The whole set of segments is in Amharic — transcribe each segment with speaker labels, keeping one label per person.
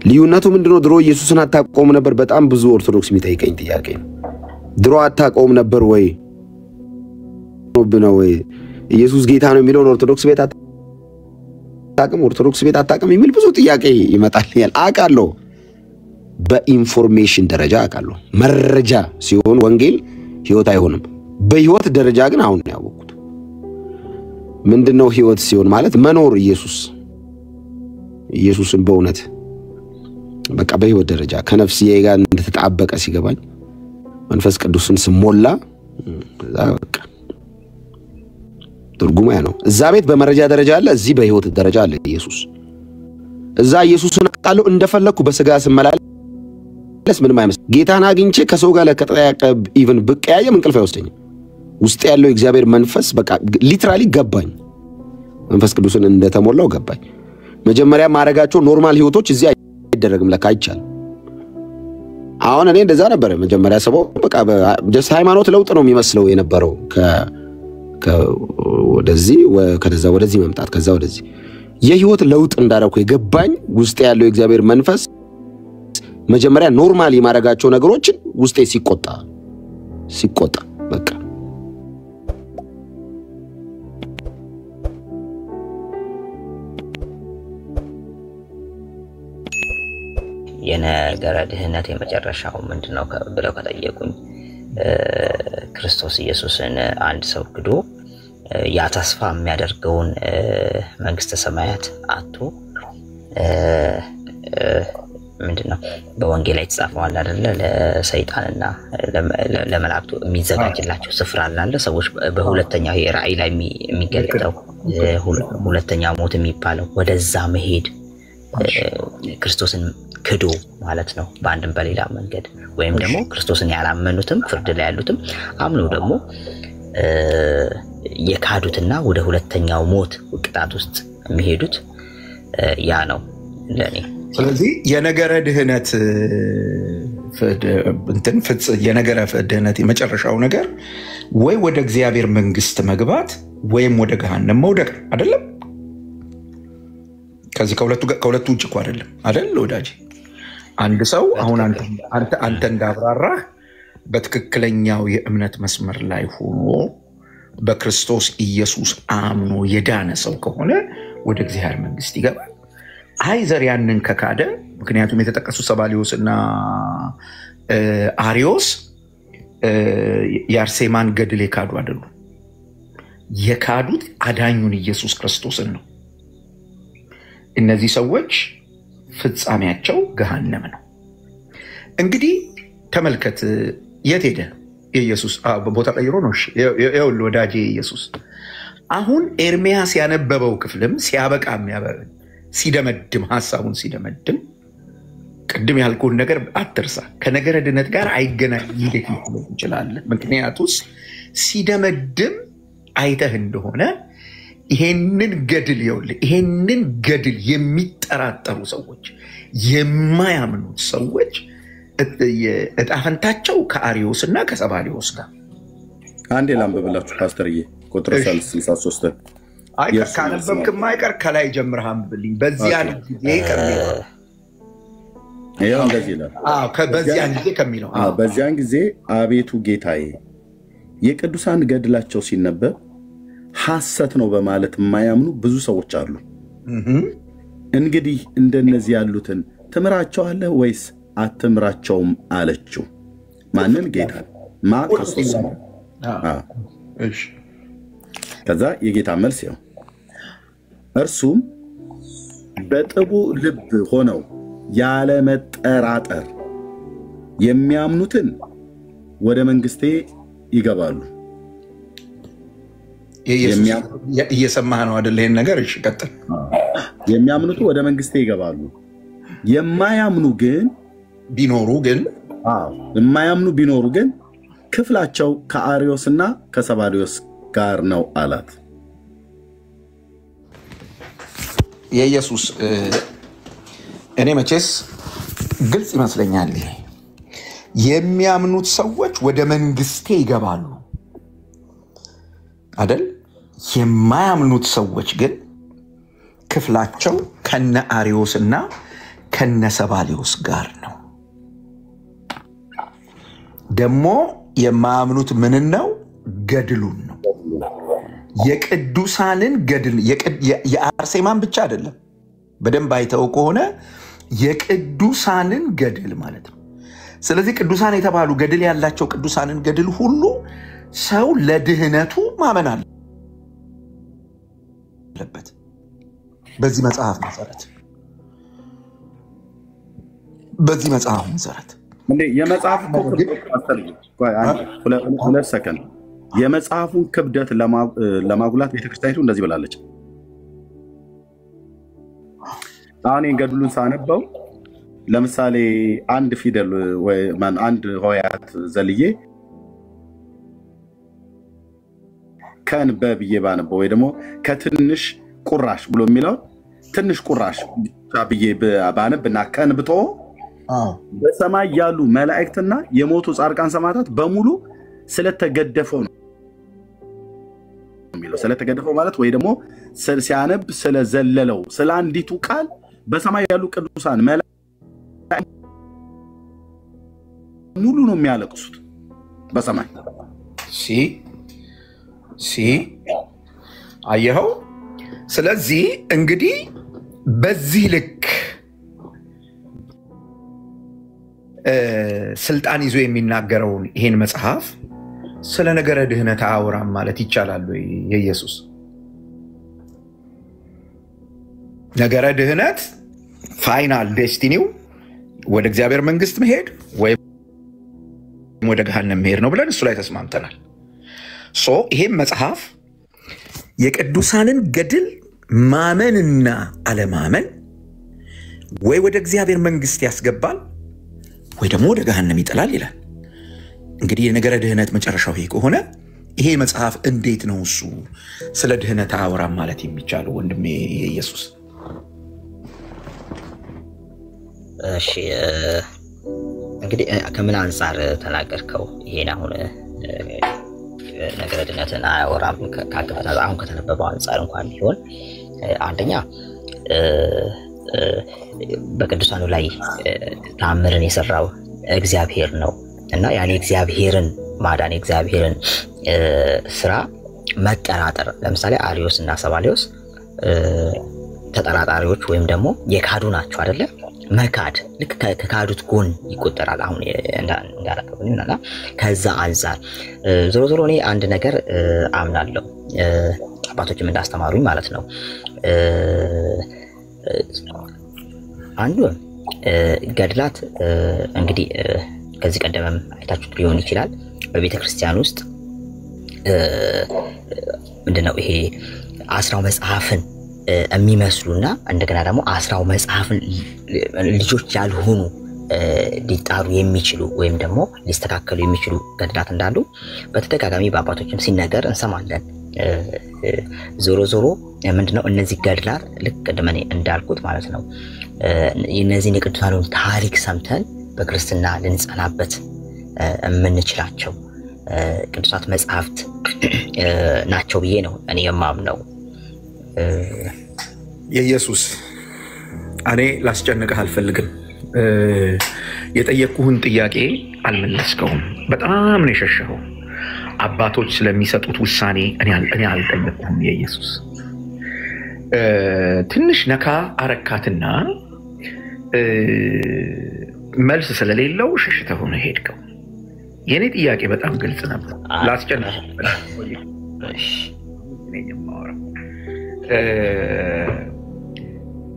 Speaker 1: ልዩነቱ ምንድነው? ድሮ ኢየሱስን አታቆም ነበር። በጣም ብዙ ኦርቶዶክስ የሚጠይቀኝ ጥያቄ ነው። ድሮ አታቆም ነበር ወይ ነው ወይ ኢየሱስ ጌታ ነው የሚለውን ኦርቶዶክስ ቤት አታውቅም፣ ኦርቶዶክስ ቤት አታውቅም የሚል ብዙ ጥያቄ ይመጣልኛል። አውቃለሁ፣ በኢንፎርሜሽን ደረጃ አውቃለሁ። መረጃ ሲሆን ወንጌል ህይወት አይሆንም። በህይወት ደረጃ ግን አሁን ነው ያወቅሁት። ምንድነው ህይወት ሲሆን ማለት? መኖር ኢየሱስን በእውነት በቃ በህይወት ደረጃ ከነፍስዬ ጋር እንደተጣበቀ ሲገባኝ መንፈስ ቅዱስን ስሞላ በቃ ትርጉሙ ያ ነው። እዛ ቤት በመረጃ ደረጃ አለ፣ እዚህ በህይወት ደረጃ አለ ኢየሱስ። እዛ ኢየሱስን አውቃለሁ እንደፈለኩ በስጋ ስመላለስ ምንም አይመስል። ጌታን አግኝቼ ከሰው ጋር ለከጠያቀ ኢቭን ብቀያየም እንቅልፍ አይወስደኝም። ውስጥ ያለው እግዚአብሔር መንፈስ በቃ ሊትራሊ ገባኝ። መንፈስ ቅዱስን እንደተሞላው ገባኝ። መጀመሪያ ማረጋቸው ኖርማል ህይወቶች እዚህ አይደረግም ለካ አይቻልም። አሁን እኔ እንደዛ ነበር መጀመሪያ ሰበው በቃ ጀስት ሃይማኖት ለውጥ ነው የሚመስለው የነበረው ወደዚህ ከዛ ወደዚህ መምጣት ከዛ ወደዚህ የህይወት ለውጥ እንዳረኩ የገባኝ ውስጥ ያለው የእግዚአብሔር መንፈስ መጀመሪያ ኖርማሊ ማረጋቸው ነገሮችን ውስጤ ሲቆጣ በቃ
Speaker 2: የነገረ ድህነት የመጨረሻው ምንድነው ብለው ከጠየቁኝ ክርስቶስ ኢየሱስን አንድ ሰው ክዶ ያ ተስፋ የሚያደርገውን መንግስተ ሰማያት አጥቶ ምንድነው በወንጌል ላይ ተጻፈው አለ አይደለ? ለሰይጣንና ለመላእክቱ የሚዘጋጅላቸው ስፍራ አለ። ሰዎች በሁለተኛው የራእይ ላይ የሚገለጠው ሁለተኛው ሞት የሚባለው ወደዛ መሄድ ክርስቶስን ክዶ ማለት ነው በአንድም በሌላ መንገድ። ወይም ደግሞ ክርስቶስን ያላመኑትም ፍርድ ላይ ያሉትም አምነው ደግሞ የካዱትና ወደ ሁለተኛው ሞት ቅጣት ውስጥ የሚሄዱት ያ ነው ለኔ።
Speaker 3: ስለዚህ የነገረ ድህነት የነገረ ድህነት የመጨረሻው ነገር ወይ ወደ እግዚአብሔር መንግስት መግባት ወይም ወደ ገሃነም መውደቅ አይደለም። ከዚህ ከሁለቱ ውጭ እኮ አይደል ወዳጅ? አንድ ሰው አሁን አንተ እንዳብራራህ በትክክለኛው የእምነት መስመር ላይ ሆኖ በክርስቶስ ኢየሱስ አምኖ የዳነ ሰው ከሆነ ወደ እግዚአብሔር መንግስት ይገባል። አይዘር ያንን ከካደ፣ ምክንያቱም የተጠቀሱ ሰባሊዮስና አሪዮስ የአርሴማን ገድል የካዱ አይደሉም። የካዱት አዳኙን ኢየሱስ ክርስቶስን ነው። እነዚህ ሰዎች ፍጻሜያቸው ገሃነም ነው። እንግዲህ ተመልከት፣ የት ሄደ ኢየሱስ? ቦታ ቀይሮ ነው። ይኸውልህ ወዳጄ ኢየሱስ አሁን ኤርሚያስ ያነበበው ክፍልም ሲያበቃ ሲደመድም ሐሳቡን ሲደመድም ቅድም ያልኩህን ነገር አትርሳ። ከነገረ ድነት ጋር አይገናኝ እንዴት ይችላል? ምክንያቱስ ሲደመድም አይተህ እንደሆነ ይሄንን ገድል የሚጠራጠሩ ሰዎች የማያምኑት ሰዎች እጣፈንታቸው ከአሪዮስና ከሰባሊዮስ ጋር
Speaker 4: አንዴ ላንብብላችሁ ፓስተርዬ ቁጥር 63
Speaker 3: ካነበብክማ አይቀር ከላይ ጀምረህ አንብብልኝ። በዚያን ጊዜ ከሚለው
Speaker 4: ይሄው እንደዚህ ይላል። በዚያን ጊዜ አቤቱ ጌታዬ የቅዱሳን ገድላቸው ሲነበብ ሐሰት ነው በማለት የማያምኑ ብዙ ሰዎች አሉ። እንግዲህ እንደነዚህ ያሉትን ትምራቸዋለህ ወይስ አትምራቸውም አለችው። ማንን? ጌታ ክርስቶስ ነው። ከዛ የጌታ መልስ ነው። እርሱም በጥቡ ልብ ሆነው ያለ መጠራጠር የሚያምኑትን ወደ መንግስቴ ይገባሉ።
Speaker 3: እየሰማህ ነው አይደል? ይሄን ነገር እሺ ቀጥል።
Speaker 4: የሚያምኑት ወደ መንግስቴ ይገባሉ። የማያምኑ ቢኖሩ ግን ክፍላቸው ከአሪዮስና ከሰባሊዮስ ጋር ነው አላት።
Speaker 3: የኢየሱስ እኔ መቼስ ግልጽ ይመስለኛል። የሚያምኑት ሰዎች ወደ መንግስቴ ይገባሉ አይደል? የማያምኑት ሰዎች ግን ክፍላቸው ከነ አሪዮስና ከነሰባሊዮስ ጋር ነው። ደግሞ የማያምኑት ምን ነው? ገድሉን ነው። የቅዱሳንን ገድል የአርሴማን ብቻ አይደለም። በደንብ አይተው ከሆነ የቅዱሳንን ገድል ማለት ነው። ስለዚህ ቅዱሳን የተባሉ ገድል ያላቸው ቅዱሳንን ገድል ሁሉ ሰው ለድህነቱ ማመን አለበት። በዚህ መጽሐፍ መሰረት
Speaker 4: የመጽሐፍ ሁለት ሰከንድ የመጽሐፉን ክብደት ለማጉላት ቤተክርስቲያኒቱ እንደዚህ ብላለች። አሁን ገድሉን ሳነበው ለምሳሌ አንድ ፊደል ወይ አንድ ሆያት ዘልዬ ከን በብዬ ባነበው ወይ ደግሞ ከትንሽ ቁራሽ ብሎ የሚለው ትንሽ ቁራሽ ብቻ ብዬ ባነብና ከን ብቶ በሰማይ ያሉ መላእክትና የሞቱ ጻድቃን ሰማዕታት በሙሉ ስለተገደፈው ነው የሚለው። ስለተገደፈው ማለት ወይ ደግሞ ሲያነብ ስለዘለለው ስለ አንዲቱ ቃል በሰማይ ያሉ ቅዱሳን መላእክት ሙሉ ነው የሚያለቅሱት በሰማይ።
Speaker 3: አየኸው? ስለዚህ እንግዲህ በዚህ ልክ ስልጣን ይዞ የሚናገረውን ይሄን መጽሐፍ ስለ ነገረ ድህነት አያወራም ማለት ይቻላል ወይ? የኢየሱስ ነገረ ድህነት ፋይናል ዴስቲኒው ወደ እግዚአብሔር መንግስት መሄድ ወይም ወደ ገሃነም መሄድ ነው ብለን እሱ ላይ ተስማምተናል። ይሄም መጽሐፍ የቅዱሳንን ገድል ማመንና አለማመን ወይ ወደ እግዚአብሔር መንግስት ያስገባል ወይ ደግሞ ወደ ገሃነም ይጥላል ይላል። እንግዲህ የነገረ ድህነት መጨረሻው ይሄ ከሆነ ይሄ መጽሐፍ እንዴት ነው እሱ ስለ ድህነት አያወራም ማለት የሚቻለው? ወንድሜ ኢየሱስ
Speaker 2: እሺ እንግዲህ ከምን አንፃር ተናገርከው? ይሄን አሁን ነገረ ድህነትን አያወራም አሁን ከተነበበው አንፃር እንኳን ቢሆን አንደኛ በቅዱሳኑ ላይ ተአምርን የሰራው እግዚአብሔር ነው እና ያኔ እግዚአብሔርን ማዳን እግዚአብሔርን ስራ መጠራጠር፣ ለምሳሌ አሪዮስ እና ሰባሊዮስ ተጠራጣሪዎች ወይም ደግሞ የካዱ ናቸው አይደለ? መካድ ልክ ከካዱት ጎን ይቆጠራል። አሁን እንዳላቀበልና ከዛ አንፃር ዞሮ ዞሮ እኔ አንድ ነገር አምናለሁ፣ አባቶችም እንዳስተማሩኝ ማለት ነው። አንዱ ገድላት እንግዲህ ከዚህ ቀደምም አይታችሁት ሊሆን ይችላል። በቤተ ክርስቲያን ውስጥ ምንድነው ይሄ አስራው መጽሐፍን የሚመስሉና እንደገና ደግሞ አስራው መጽሐፍን ልጆች ያልሆኑ ሊጣሩ የሚችሉ ወይም ደግሞ ሊስተካከሉ የሚችሉ ገድላት እንዳሉ በተደጋጋሚ በአባቶችም ሲነገር እንሰማለን። ዞሮ ዞሮ ምንድነው እነዚህ ገድላት ልክ ቀደም እንዳልኩት ማለት ነው የነዚህን የቅዱሳኑን ታሪክ ሰምተን በክርስትና ልንጸናበት የምንችላቸው ቅዱሳት መጽሐፍት ናቸው ብዬ ነው እኔ የማምነው።
Speaker 3: የኢየሱስ እኔ ላስጨንቅህ አልፈልግም። የጠየቅኩህን ጥያቄ አልመለስከውም። በጣም ነው የሸሸኸው። አባቶች ስለሚሰጡት ውሳኔ እኔ አልጠየቅኩም። የኢየሱስ ትንሽ ነካ አረካትና መልስ ስለሌለው ሸሽተህ ሆነ ሄድከው። የኔ ጥያቄ በጣም ግልጽ ነበር። ላስጨንቅህ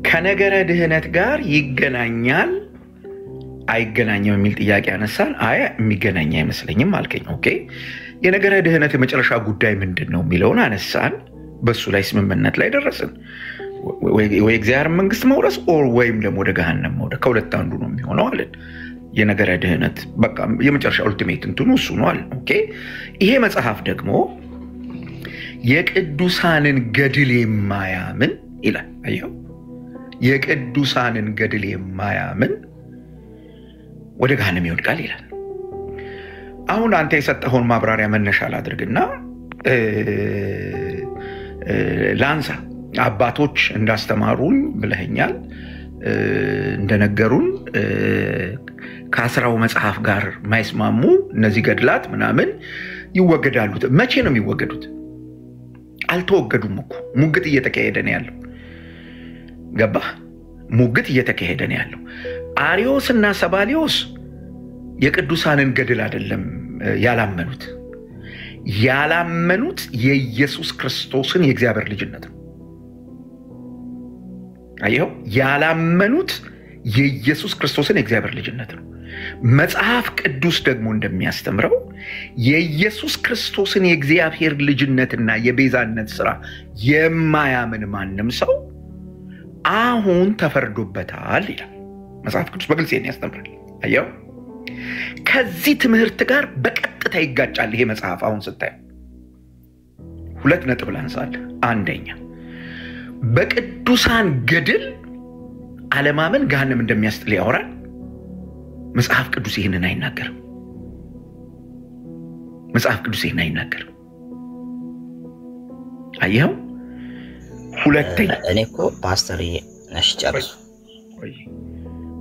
Speaker 3: ከነገረ ድህነት ጋር ይገናኛል አይገናኝም የሚል ጥያቄ አነሳን። አይ የሚገናኝ አይመስለኝም አልከኝ። ኦኬ የነገረ ድህነት የመጨረሻ ጉዳይ ምንድነው የሚለውን አነሳን። በሱ ላይ ስምምነት ላይ ደረስን። ወይ እግዚአብሔር መንግስት መውረስ ወይም ደግሞ ወደ ገሃነም መውረድ ከሁለት አንዱ ነው የሚሆነው አለን። የነገረ ድህነት በቃ የመጨረሻ ኡልቲሜት እንትኑ እሱ ነው አለን። ኦኬ ይሄ መጽሐፍ ደግሞ የቅዱሳንን ገድል የማያምን ይላል። አየው የቅዱሳንን ገድል የማያምን ወደ ገሃነም ይወድቃል ይላል። አሁን አንተ የሰጠኸውን ማብራሪያ መነሻ ላድርግና ላንሳ። አባቶች እንዳስተማሩኝ ብለኸኛል። እንደነገሩን ከአስራው መጽሐፍ ጋር ማይስማሙ እነዚህ ገድላት ምናምን ይወገዳሉ። መቼ ነው የሚወገዱት? አልተወገዱም እኮ ሙግት እየተካሄደ ነው ያለው። ገባ? ሙግት እየተካሄደ ነው ያለው። አሪዮስና ሰባሊዮስ የቅዱሳንን ገድል አይደለም ያላመኑት የኢየሱስ ክርስቶስን የእግዚአብሔር ልጅነት ነው። አየው፣ ያላመኑት የኢየሱስ ክርስቶስን የእግዚአብሔር ልጅነት ነው። መጽሐፍ ቅዱስ ደግሞ እንደሚያስተምረው የኢየሱስ ክርስቶስን የእግዚአብሔር ልጅነትና የቤዛነት ሥራ የማያምን ማንም ሰው አሁን ተፈርዶበታል ይላል መጽሐፍ ቅዱስ በግልጽ ያስተምራል። አየው፣ ከዚህ ትምህርት ጋር በቀጥታ ይጋጫል ይሄ መጽሐፍ። አሁን ስታይ ሁለት ነጥብ ላንሳል። አንደኛ፣ በቅዱሳን ገድል አለማመን ገሃነም እንደሚያስጥል ያወራል። መጽሐፍ ቅዱስ ይህንን አይናገርም። መጽሐፍ ቅዱስ ይህንን አይናገርም። አየው። ሁለተኛ፣
Speaker 2: እኔ እኮ ፓስተር ነሽ ጨርሱ።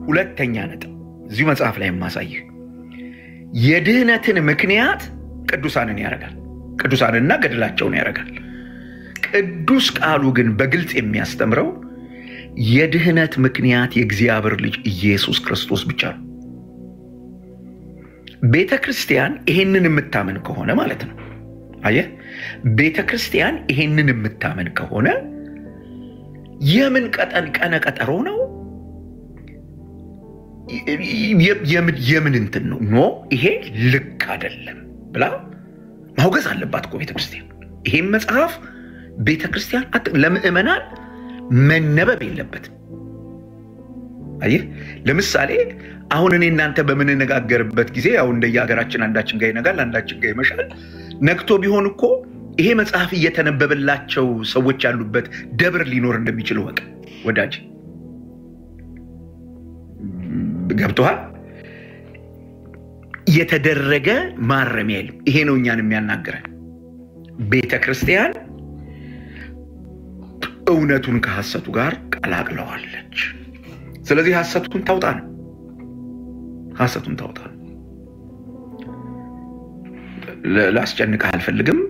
Speaker 3: ሁለተኛ ነጥብ እዚሁ መጽሐፍ ላይ የማሳይህ የድህነትን ምክንያት ቅዱሳንን ያደርጋል። ቅዱሳንና ገድላቸውን ያደርጋል። ቅዱስ ቃሉ ግን በግልጽ የሚያስተምረው የድህነት ምክንያት የእግዚአብሔር ልጅ ኢየሱስ ክርስቶስ ብቻ ነው። ቤተክርስቲያን ይሄንን የምታመን ከሆነ ማለት ነው። አየህ፣ ቤተክርስቲያን ይሄንን የምታመን ከሆነ የምን ቀነ ቀጠሮ ነው? የምን እንትን ነው? ኖ ይሄ ልክ አይደለም ብላ ማውገዝ አለባት እኮ ቤተክርስቲያን። ይሄን መጽሐፍ ቤተክርስቲያን ለምእመናን መነበብ የለበትም። አየህ፣ ለምሳሌ አሁን እኔ እናንተ በምንነጋገርበት ጊዜ ያው እንደየሀገራችን አንዳችን ጋር ይነጋል፣ አንዳችን ጋር ይመሻል። ነግቶ ቢሆን እኮ ይሄ መጽሐፍ እየተነበበላቸው ሰዎች ያሉበት ደብር ሊኖር እንደሚችል ወቅ ወዳጅ ገብቶሃል? የተደረገ ማረሚያ የለም። ይሄ ነው እኛን የሚያናግረን። ቤተክርስቲያን እውነቱን ከሐሰቱ ጋር ቀላቅለዋለች። ስለዚህ ሐሰቱን ታውጣ ነው። ላስጨንቅህ አልፈልግም።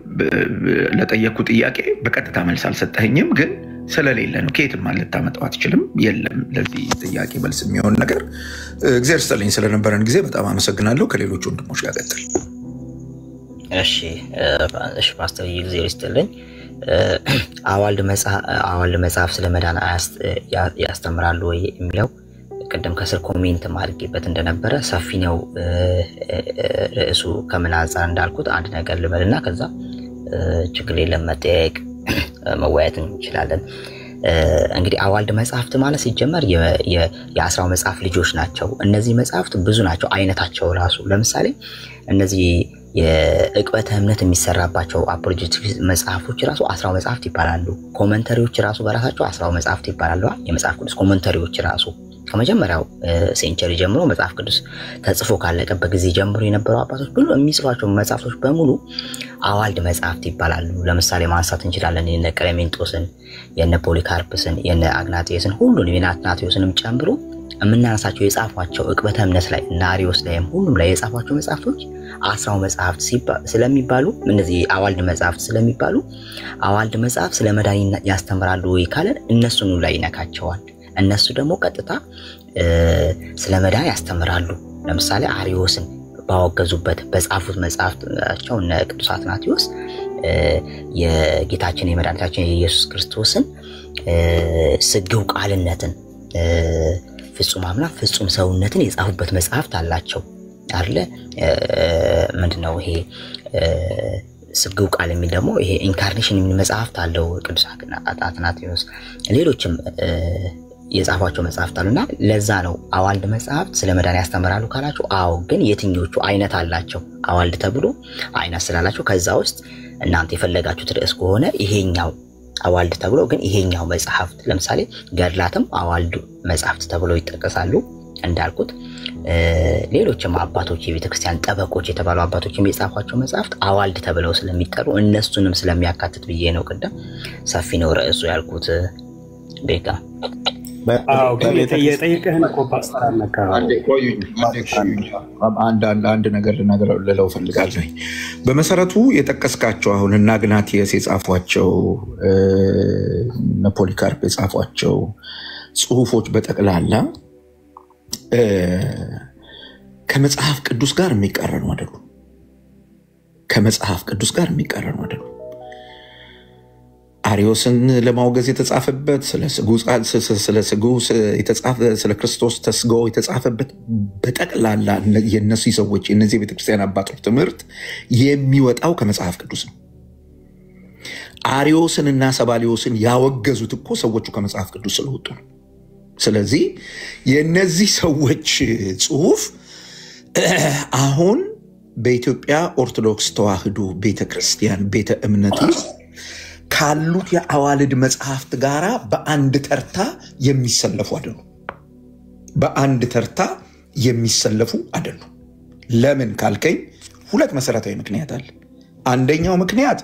Speaker 3: ለጠየቅኩ ጥያቄ በቀጥታ መልስ አልሰጠኸኝም፣ ግን ስለሌለ ነው። ከየትም ልታመጣው አትችልም። የለም ለዚህ ጥያቄ መልስ የሚሆን ነገር። እግዚአብሔር ይስጥልኝ ስለነበረን ጊዜ በጣም አመሰግናለሁ። ከሌሎች ወንድሞች ጋር ቀጥል።
Speaker 2: እሺ ፓስተር እግዚአብሔር ይስጥልኝ። አዋልድ መጽሐፍ ስለ መዳን ያስተምራሉ ወይ የሚለው ቅድም ከስር ኮሜንት ማድረግበት እንደነበረ ሰፊ ነው ርዕሱ። ከምን አንፃር እንዳልኩት አንድ ነገር ልበልና ከዛ ችግር የለም መጠየቅ መወያየት እንችላለን። እንግዲህ አዋልድ መጽሐፍት ማለት ሲጀመር የአስራው መጽሐፍ ልጆች ናቸው። እነዚህ መጽሐፍት ብዙ ናቸው አይነታቸው ራሱ። ለምሳሌ እነዚህ የዕቅበተ እምነት የሚሰራባቸው አፖሎጂቲክ መጽሐፎች ራሱ አስራው መጽሐፍት ይባላሉ። ኮመንተሪዎች ራሱ በራሳቸው አስራው መጽሐፍት ይባላሉ። የመጽሐፍ ቅዱስ ኮመንተሪዎች ራሱ ከመጀመሪያው ሴንቸሪ ጀምሮ መጽሐፍ ቅዱስ ተጽፎ ካለቀበት ጊዜ ጀምሮ የነበሩ አባቶች ሁሉ የሚጽፏቸው መጽሐፍቶች በሙሉ አዋልድ መጽሐፍት ይባላሉ። ለምሳሌ ማንሳት እንችላለን የነ ቀሌሜንጦስን፣ የነ ፖሊካርፕስን፣ የነ አግናጤስን ሁሉንም የአትናቴዎስንም ጨምሮ የምናነሳቸው የጻፏቸው ዕቅበተ እምነት ላይ እና አሪዮስ ላይም ሁሉም ላይ የጻፏቸው መጽሐፍቶች አስራው መጽሐፍት ስለሚባሉ እነዚህ አዋልድ መጽሐፍት ስለሚባሉ አዋልድ መጽሐፍ ስለ መዳን ያስተምራሉ ወይ ካለን እነሱን ላይ ይነካቸዋል። እነሱ ደግሞ ቀጥታ ስለ መዳን ያስተምራሉ። ለምሳሌ አሪዮስን ባወገዙበት በጻፉት መጽሐፍታቸው እነ ቅዱስ አትናቴዎስ የጌታችን የመድኃኒታችን የኢየሱስ ክርስቶስን ስግው ቃልነትን ፍጹም አምላክ ፍጹም ሰውነትን የጻፉበት መጽሐፍት አላቸው አይደለ? ምንድነው ይሄ ስግው ቃል የሚል ደግሞ ይሄ ኢንካርኔሽን የሚል መጽሐፍት አለው ቅዱስ አትናቴዎስ። ሌሎችም የጻፏቸው መጽሐፍት አሉና ለዛ ነው አዋልድ መጽሐፍት ስለ መዳን ያስተምራሉ ካላችሁ፣ አዎ ግን የትኞቹ አይነት አላቸው? አዋልድ ተብሎ አይነት ስላላቸው ከዛ ውስጥ እናንተ የፈለጋችሁት ርዕስ ከሆነ ይሄኛው አዋልድ ተብሎ ግን ይሄኛው መጽሐፍት ለምሳሌ ገድላትም አዋልድ መጽሐፍት ተብሎ ይጠቀሳሉ። እንዳልኩት ሌሎችም አባቶች የቤተክርስቲያን ጠበቆች የተባሉ አባቶችም የጻፏቸው መጽሐፍት አዋልድ ተብለው ስለሚጠሩ እነሱንም ስለሚያካትት ብዬ ነው። ቅድም ሰፊ ነው ርዕሱ ያልኩት ቤታ።
Speaker 5: የጠየቀህን እኮ ፓስተር አልነካኸው።
Speaker 3: አንድ ነገር ልለው ፈልጋለሁ። በመሰረቱ የጠቀስካቸው አሁን እና ግናቲየስ የጻፏቸው ፖሊካርፕ የጻፏቸው ጽሁፎች በጠቅላላ ከመጽሐፍ ቅዱስ ጋር የሚቃረኑ አይደሉም። ከመጽሐፍ ቅዱስ ጋር የሚቃረኑ አይደሉም። አሪዮስን ለማውገዝ የተጻፈበት ስለ ስጋው የተጻፈ ስለ ክርስቶስ ተስጋው የተጻፈበት በጠቅላላ የነዚህ ሰዎች የነዚህ ቤተክርስቲያን አባቶች ትምህርት የሚወጣው ከመጽሐፍ ቅዱስ ነው። አሪዮስንና ሰባሊዮስን ያወገዙት እኮ ሰዎቹ ከመጽሐፍ ቅዱስ ስለወጡ ነው። ስለዚህ የነዚህ ሰዎች ጽሁፍ አሁን በኢትዮጵያ ኦርቶዶክስ ተዋሕዶ ቤተክርስቲያን ቤተ እምነት ውስጥ ካሉት የአዋልድ መጽሐፍት ጋራ በአንድ ተርታ የሚሰለፉ አይደሉም። በአንድ ተርታ የሚሰለፉ አይደሉም። ለምን ካልከኝ ሁለት መሰረታዊ ምክንያት አለ። አንደኛው ምክንያት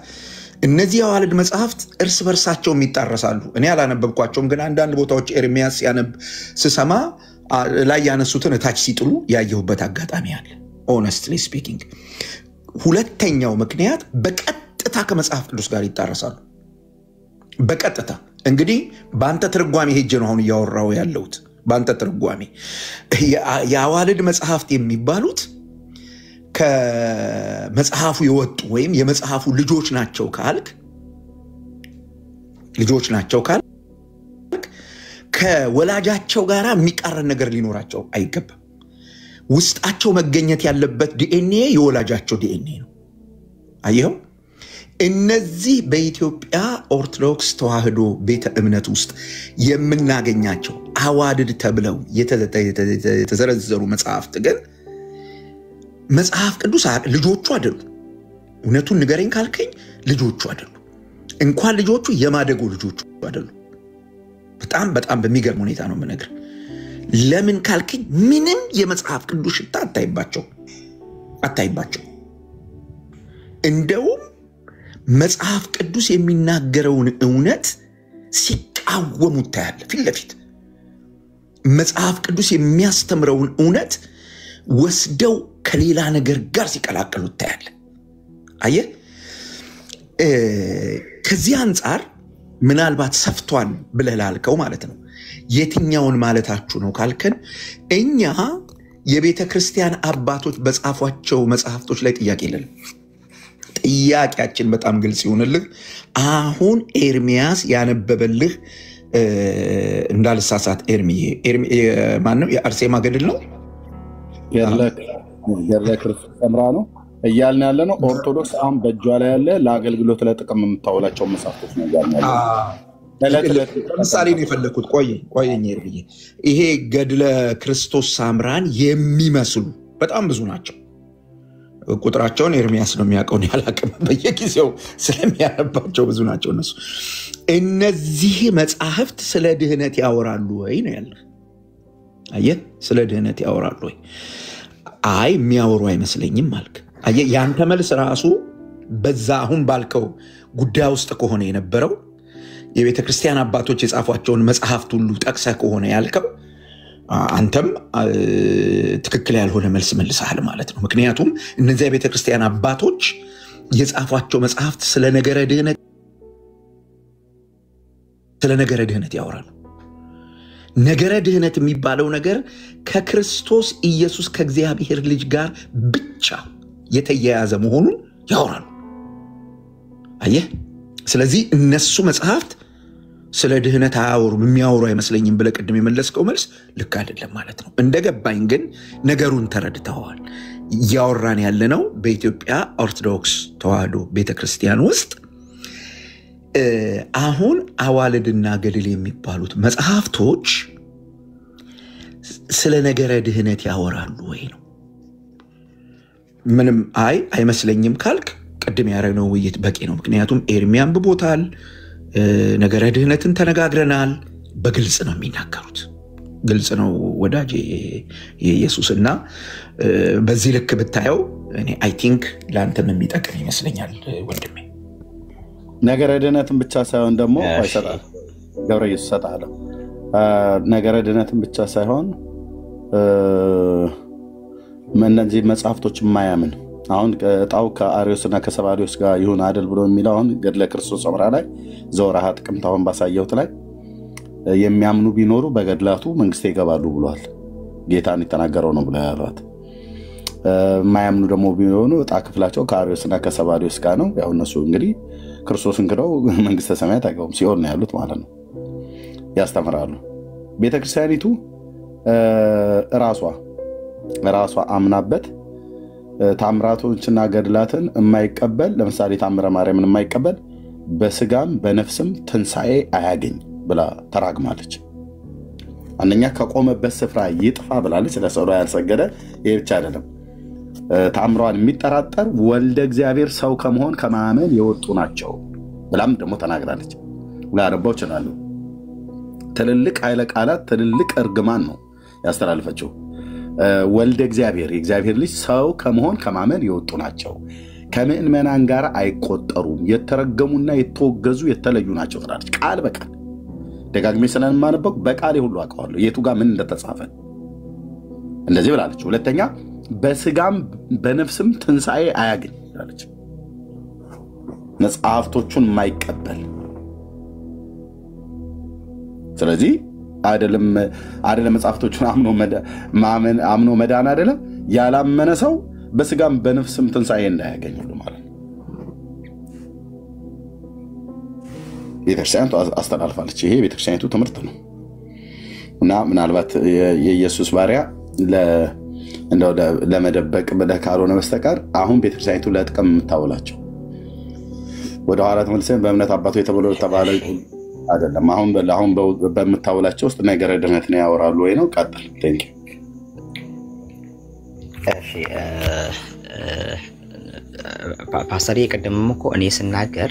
Speaker 3: እነዚህ የአዋልድ መጽሐፍት እርስ በርሳቸው የሚጣረሳሉ። እኔ አላነበብኳቸውም፣ ግን አንዳንድ ቦታዎች ኤርሚያስ ያነብ ስሰማ ላይ ያነሱትን እታች ሲጥሉ ያየሁበት አጋጣሚ አለ። ሆነስትሊ ስፒኪንግ። ሁለተኛው ምክንያት በቀጥታ ከመጽሐፍ ቅዱስ ጋር ይጣረሳሉ። በቀጥታ እንግዲህ በአንተ ትርጓሜ ሄጄ ነው አሁን እያወራው ያለሁት። በአንተ ትርጓሜ የአዋልድ መጽሐፍት የሚባሉት ከመጽሐፉ የወጡ ወይም የመጽሐፉ ልጆች ናቸው ካልክ ከወላጃቸው ጋር የሚቃረን ነገር ሊኖራቸው አይገባም። ውስጣቸው መገኘት ያለበት ዲኤንኤ የወላጃቸው ዲኤንኤ ነው። አየኸው? እነዚህ በኢትዮጵያ ኦርቶዶክስ ተዋሕዶ ቤተ እምነት ውስጥ የምናገኛቸው አዋልድ ተብለው የተዘረዘሩ መጽሐፍት ግን መጽሐፍ ቅዱስ ልጆቹ አይደሉም። እውነቱን ንገረኝ ካልከኝ ልጆቹ አይደሉም። እንኳን ልጆቹ የማደጎ ልጆቹ አይደሉም። በጣም በሚገርም ሁኔታ ነው የምነግርህ። ለምን ካልከኝ ምንም የመጽሐፍ ቅዱስ ሽታ አታይባቸው። እንደውም መጽሐፍ ቅዱስ የሚናገረውን እውነት ሲቃወሙ ታያለህ። ፊት ለፊት መጽሐፍ ቅዱስ የሚያስተምረውን እውነት ወስደው ከሌላ ነገር ጋር ሲቀላቀሉ ታያለህ። አየህ? ከዚህ አንጻር ምናልባት ሰፍቷል ብለህ ላልከው ማለት ነው። የትኛውን ማለታችሁ ነው ካልከን እኛ የቤተ ክርስቲያን አባቶች በጻፏቸው መጽሐፍቶች ላይ ጥያቄ የለንም። ጥያቄያችን በጣም ግልጽ ይሆንልህ። አሁን ኤርሚያስ ያነበበልህ እንዳልሳሳት ማን ነው? የአርሴማ ገድል ነው።
Speaker 4: ገድለ ክርስቶስ ሰምራ ነው እያልን ያለ ነው። ኦርቶዶክስ አሁን በእጇ ላይ ያለ ለአገልግሎት ለጥቅም የምታውላቸው መጽሐፍቶች ነው እያልን ያለ።
Speaker 3: ለምሳሌ ነው የፈለኩት። ቆየኝ ኤርሚዬ፣ ይሄ ገድለ ክርስቶስ ሳምራን የሚመስሉ በጣም ብዙ ናቸው። ቁጥራቸውን ኤርሚያስ ነው የሚያውቀው፣ ያላቅም በየጊዜው ስለሚያነባቸው ብዙ ናቸው እነሱ። እነዚህ መጽሐፍት ስለ ድህነት ያወራሉ ወይ ነው ያለ። አየህ፣ ስለ ድህነት ያወራሉ ወይ? አይ የሚያወሩ አይመስለኝም አልክ። አየህ፣ ያንተ መልስ ራሱ በዛ አሁን ባልከው ጉዳይ ውስጥ ከሆነ የነበረው የቤተ ክርስቲያን አባቶች የጻፏቸውን መጽሐፍት ሁሉ ጠቅሰህ ከሆነ ያልከው አንተም ትክክል ያልሆነ መልስ መልሰሃል ማለት ነው። ምክንያቱም እነዚያ የቤተ ክርስቲያን አባቶች የጻፏቸው መጽሐፍት ስለ ነገረ ድህነት ያወራሉ። ነገረ ድህነት የሚባለው ነገር ከክርስቶስ ኢየሱስ ከእግዚአብሔር ልጅ ጋር ብቻ የተያያዘ መሆኑን ያወራሉ። አየህ? ስለዚህ እነሱ መጽሐፍት ስለ ድህነት አያወሩም፣ የሚያወሩ አይመስለኝም ብለህ ቅድም የመለስከው መልስ ልክ አይደለም ማለት ነው። እንደገባኝ ግን ነገሩን ተረድተዋል። እያወራን ያለነው በኢትዮጵያ ኦርቶዶክስ ተዋሕዶ ቤተክርስቲያን ውስጥ አሁን አዋልድና ገድል የሚባሉት መጽሐፍቶች ስለ ነገረ ድህነት ያወራሉ ወይ ነው። ምንም አይመስለኝም ካልክ ቅድም ያደረግነው ውይይት በቂ ነው። ምክንያቱም ኤርሚያ አንብቦታል፣ ነገረ ድህነትን ተነጋግረናል። በግልጽ ነው የሚናገሩት፣ ግልጽ ነው ወዳጄ ኢየሱስና በዚህ ልክ ብታየው እኔ አይ ቲንክ ለአንተም የሚጠቅም ይመስለኛል ወንድሜ።
Speaker 4: ነገረ ድህነትን ብቻ ሳይሆን ደግሞ ይሰጣል ገብረ ኢየሱስ ሰጣለ ነገረ ድነትን ብቻ ሳይሆን እነዚህ መጽሐፍቶች የማያምን አሁን እጣው ከአርዮስና ከሰባሪዮስ ጋር ይሁን አይደል ብሎ የሚለው አሁን ገድለ ክርስቶስ ሠምራ ላይ ዘወርኃ ጥቅምት አሁን ባሳየሁት ላይ የሚያምኑ ቢኖሩ በገድላቱ መንግስት ይገባሉ ብሏል። ጌታን የተናገረው ነው ብሎ ያሏት። የማያምኑ ደግሞ ቢሆኑ እጣ ክፍላቸው ከአርዮስና ከሰባሪዮስ ጋር ነው። ያው እነሱ እንግዲህ ክርስቶስን ክደው መንግስተ ሰማያት አይገቡም፣ ሲኦል ነው ያሉት ማለት ነው። ያስተምራሉ። ቤተክርስቲያኒቱ ራሷ አምናበት ታምራቶችና ገድላትን የማይቀበል ለምሳሌ ታምረ ማርያምን የማይቀበል በስጋም በነፍስም ትንሣኤ አያገኝ ብላ ተራግማለች። አንደኛ ከቆመበት ስፍራ ይጥፋ ብላለች። ለሰው ያልሰገደ ይሄ ብቻ አይደለም፣ ታምሯን የሚጠራጠር ወልደ እግዚአብሔር ሰው ከመሆን ከማመን የወጡ ናቸው ብላም ደግሞ ተናግራለች። ላረባው ይችላሉ። ትልልቅ ኃይለ ቃላት ትልልቅ እርግማን ነው ያስተላልፈችው። ወልደ እግዚአብሔር የእግዚአብሔር ልጅ ሰው ከመሆን ከማመን የወጡ ናቸው፣ ከምእመናን ጋር አይቆጠሩም፣ የተረገሙና የተወገዙ የተለዩ ናቸው ትላለች። ቃል በቃል ደጋግሜ ስለማነበው በቃሌ ሁሉ አውቀዋለሁ የቱ ጋር ምን እንደተጻፈ እንደዚህ ብላለች። ሁለተኛ በስጋም በነፍስም ትንሣኤ አያገኝ ትላለች። መጽሐፍቶቹን የማይቀበል ስለዚህ አይደለም መጽሐፍቶቹን አምኖ መዳን አይደለም ያላመነ ሰው በስጋም በነፍስም ትንሣኤ እንዳያገኝ ማለት ነው። ቤተክርስቲያኒቱ አስተላልፋለች። ይሄ ቤተክርስቲያኒቱ ትምህርት ነው እና ምናልባት የኢየሱስ ባሪያ ለመደበቅ ብለህ ካልሆነ በስተቀር አሁን ቤተክርስቲያኒቱ ለጥቅም የምታውላቸው ወደ ኋላ ተመልሰን በእምነት አባቱ የተባለ አይደለም። አሁን በምታውላቸው ውስጥ ነገረ ድነትን ያወራሉ ወይ ነው? ቀጥል። ቴንክ ዩ።
Speaker 2: እሺ ፓስተር የቀደመም እኮ እኔ ስናገር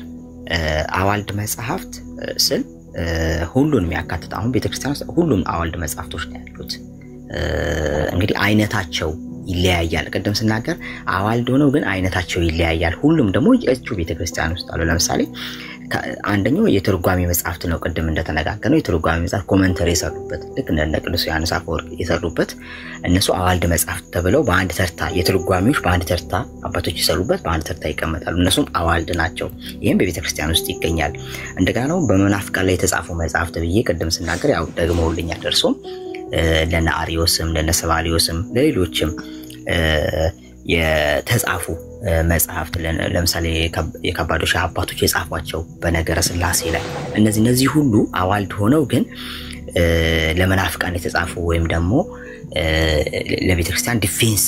Speaker 2: አዋልድ መጽሐፍት ስል ሁሉን የሚያካትት አሁን ቤተክርስቲያን ውስጥ ሁሉም አዋልድ መጽሐፍቶች ነው ያሉት። እንግዲህ አይነታቸው ይለያያል። ቀደም ስናገር አዋልድ ሆነው ግን አይነታቸው ይለያያል። ሁሉም ደግሞ እቹ ቤተክርስቲያን ውስጥ አሉ። ለምሳሌ አንደኛው የትርጓሜ መጽሐፍት ነው። ቀደም እንደተነጋገረው የትርጓሜ መጽሐፍ ኮሜንተሪ የሰሩበት ልክ እንደ ቅዱስ ዮሐንስ አፈወርቅ የሰሩበት እነሱ አዋልድ መጽሐፍት ተብለው በአንድ ተርታ የትርጓሜዎች በአንድ ተርታ አባቶች የሰሩበት በአንድ ተርታ ይቀመጣሉ። እነሱም አዋልድ ናቸው። ይሄም በቤተክርስቲያን ውስጥ ይገኛል። እንደገና ነው በመናፍቃን ላይ የተጻፉ መጽሐፍት ብዬ ቀደም ስናገር ያው ደግመውልኛል ደርሶም ለነ አርዮስም ለነ ሰባሊዮስም ለሌሎችም የተጻፉ መጽሐፍት ለምሳሌ የካባዶሻ አባቶች የጻፏቸው በነገረ ስላሴ ላይ እነዚህ ሁሉ አዋልድ ሆነው ግን ለመናፍቃን የተጻፉ ወይም ደግሞ ለቤተክርስቲያን ዲፌንስ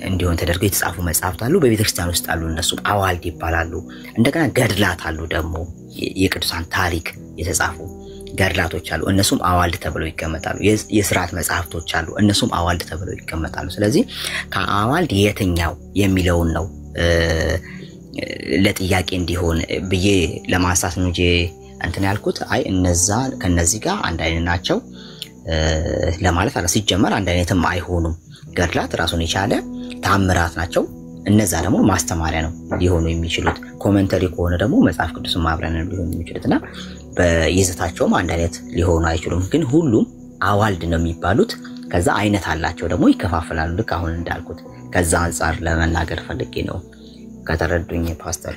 Speaker 2: እንዲሆን ተደርገው የተጻፉ መጽሐፍት አሉ። በቤተክርስቲያን ውስጥ አሉ። እነሱም አዋልድ ይባላሉ። እንደገና ገድላት አሉ። ደግሞ የቅዱሳን ታሪክ የተጻፉ ገድላቶች አሉ። እነሱም አዋልድ ተብለው ይቀመጣሉ። የሥርዓት መጽሐፍቶች አሉ። እነሱም አዋልድ ተብለው ይቀመጣሉ። ስለዚህ ከአዋልድ የትኛው የሚለውን ነው ለጥያቄ እንዲሆን ብዬ ለማንሳት ነው እንጂ እንትን ያልኩት አይ ከነዚህ ጋር አንድ አይነት ናቸው ለማለት አለ። ሲጀመር አንድ አይነትም አይሆኑም። ገድላት ራሱን የቻለ ተአምራት ናቸው። እነዛ ደግሞ ማስተማሪያ ነው ሊሆኑ የሚችሉት። ኮሜንተሪ ከሆነ ደግሞ መጽሐፍ ቅዱስን ማብራሪያ ነው ሊሆኑ የሚችሉትና በይዘታቸውም አንድ አይነት ሊሆኑ አይችሉም። ግን ሁሉም አዋልድ ነው የሚባሉት። ከዛ አይነት አላቸው ደግሞ ይከፋፈላሉ። ልክ አሁን እንዳልኩት ከዛ አንፃር ለመናገር ፈልጌ ነው። ከተረዱኝ ፓስተር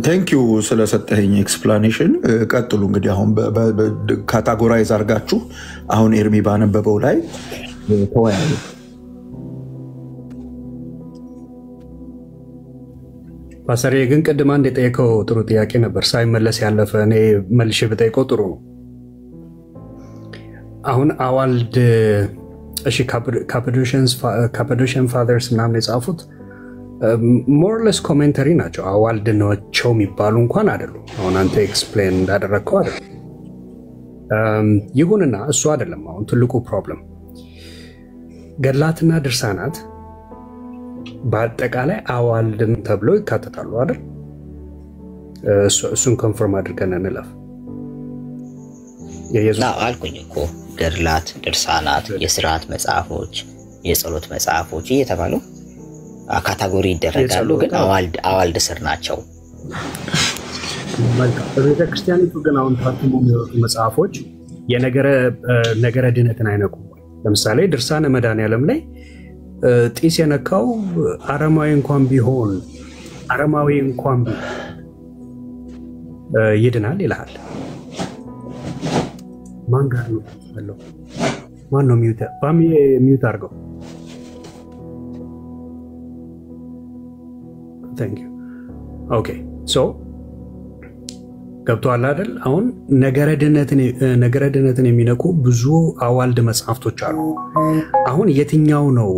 Speaker 3: ቴንክ ዩ ስለሰጠኝ ኤክስፕላኔሽን። ቀጥሉ እንግዲህ አሁን ካታጎራይዝ አድርጋችሁ አሁን ኤርሚ ባነበበው ላይ ተወያዩ።
Speaker 5: ፓስተር ግን ቅድም አንድ የጠየቀው ጥሩ ጥያቄ ነበር፣ ሳይመለስ ያለፈ። እኔ መልሼ ብጠይቀው ጥሩ ነው። አሁን አዋልድ እሺ ካፓዶሽን ፋዘርስ ምናምን የጻፉት ሞርለስ ኮሜንተሪ ናቸው። አዋልድ ናቸው የሚባሉ እንኳን አይደሉም። አሁን አንተ ኤክስፕሌን እንዳደረግከው አይደለም። ይሁንና እሱ አይደለም አሁን ትልቁ ፕሮብለም። ገድላትና ድርሳናት በአጠቃላይ አዋልድም ተብሎ ይካተታሉ አይደል? እሱን ኮንፈርም አድርገን እንለፍ።
Speaker 2: አልኩኝ እኮ ገድላት፣ ድርሳናት፣ የሥርዓት መጽሐፎች፣ የጸሎት መጽሐፎች እየተባሉ ካታጎሪ ይደረጋሉ። ግን አዋልድ ስር ናቸው።
Speaker 5: መልካም። በቤተክርስቲያኒቱ ግን አሁን ታትሞ የሚወጡ መጽሐፎች የነገረ ድነትን አይነቁም። ለምሳሌ ድርሳነ መድኃኔዓለም ላይ ጢስ የነካው አረማዊ እንኳን ቢሆን ይድናል ይልሃል። ማን ጋር ነው ያለው? ማን ነው ሚዩት አድርገው። ታንክ ዩ ኦኬ ሶ ገብቶሃል አይደል? አሁን ነገረ ድነትን የሚነቁ ብዙ አዋልድ መጽሐፍቶች አሉ። አሁን የትኛው ነው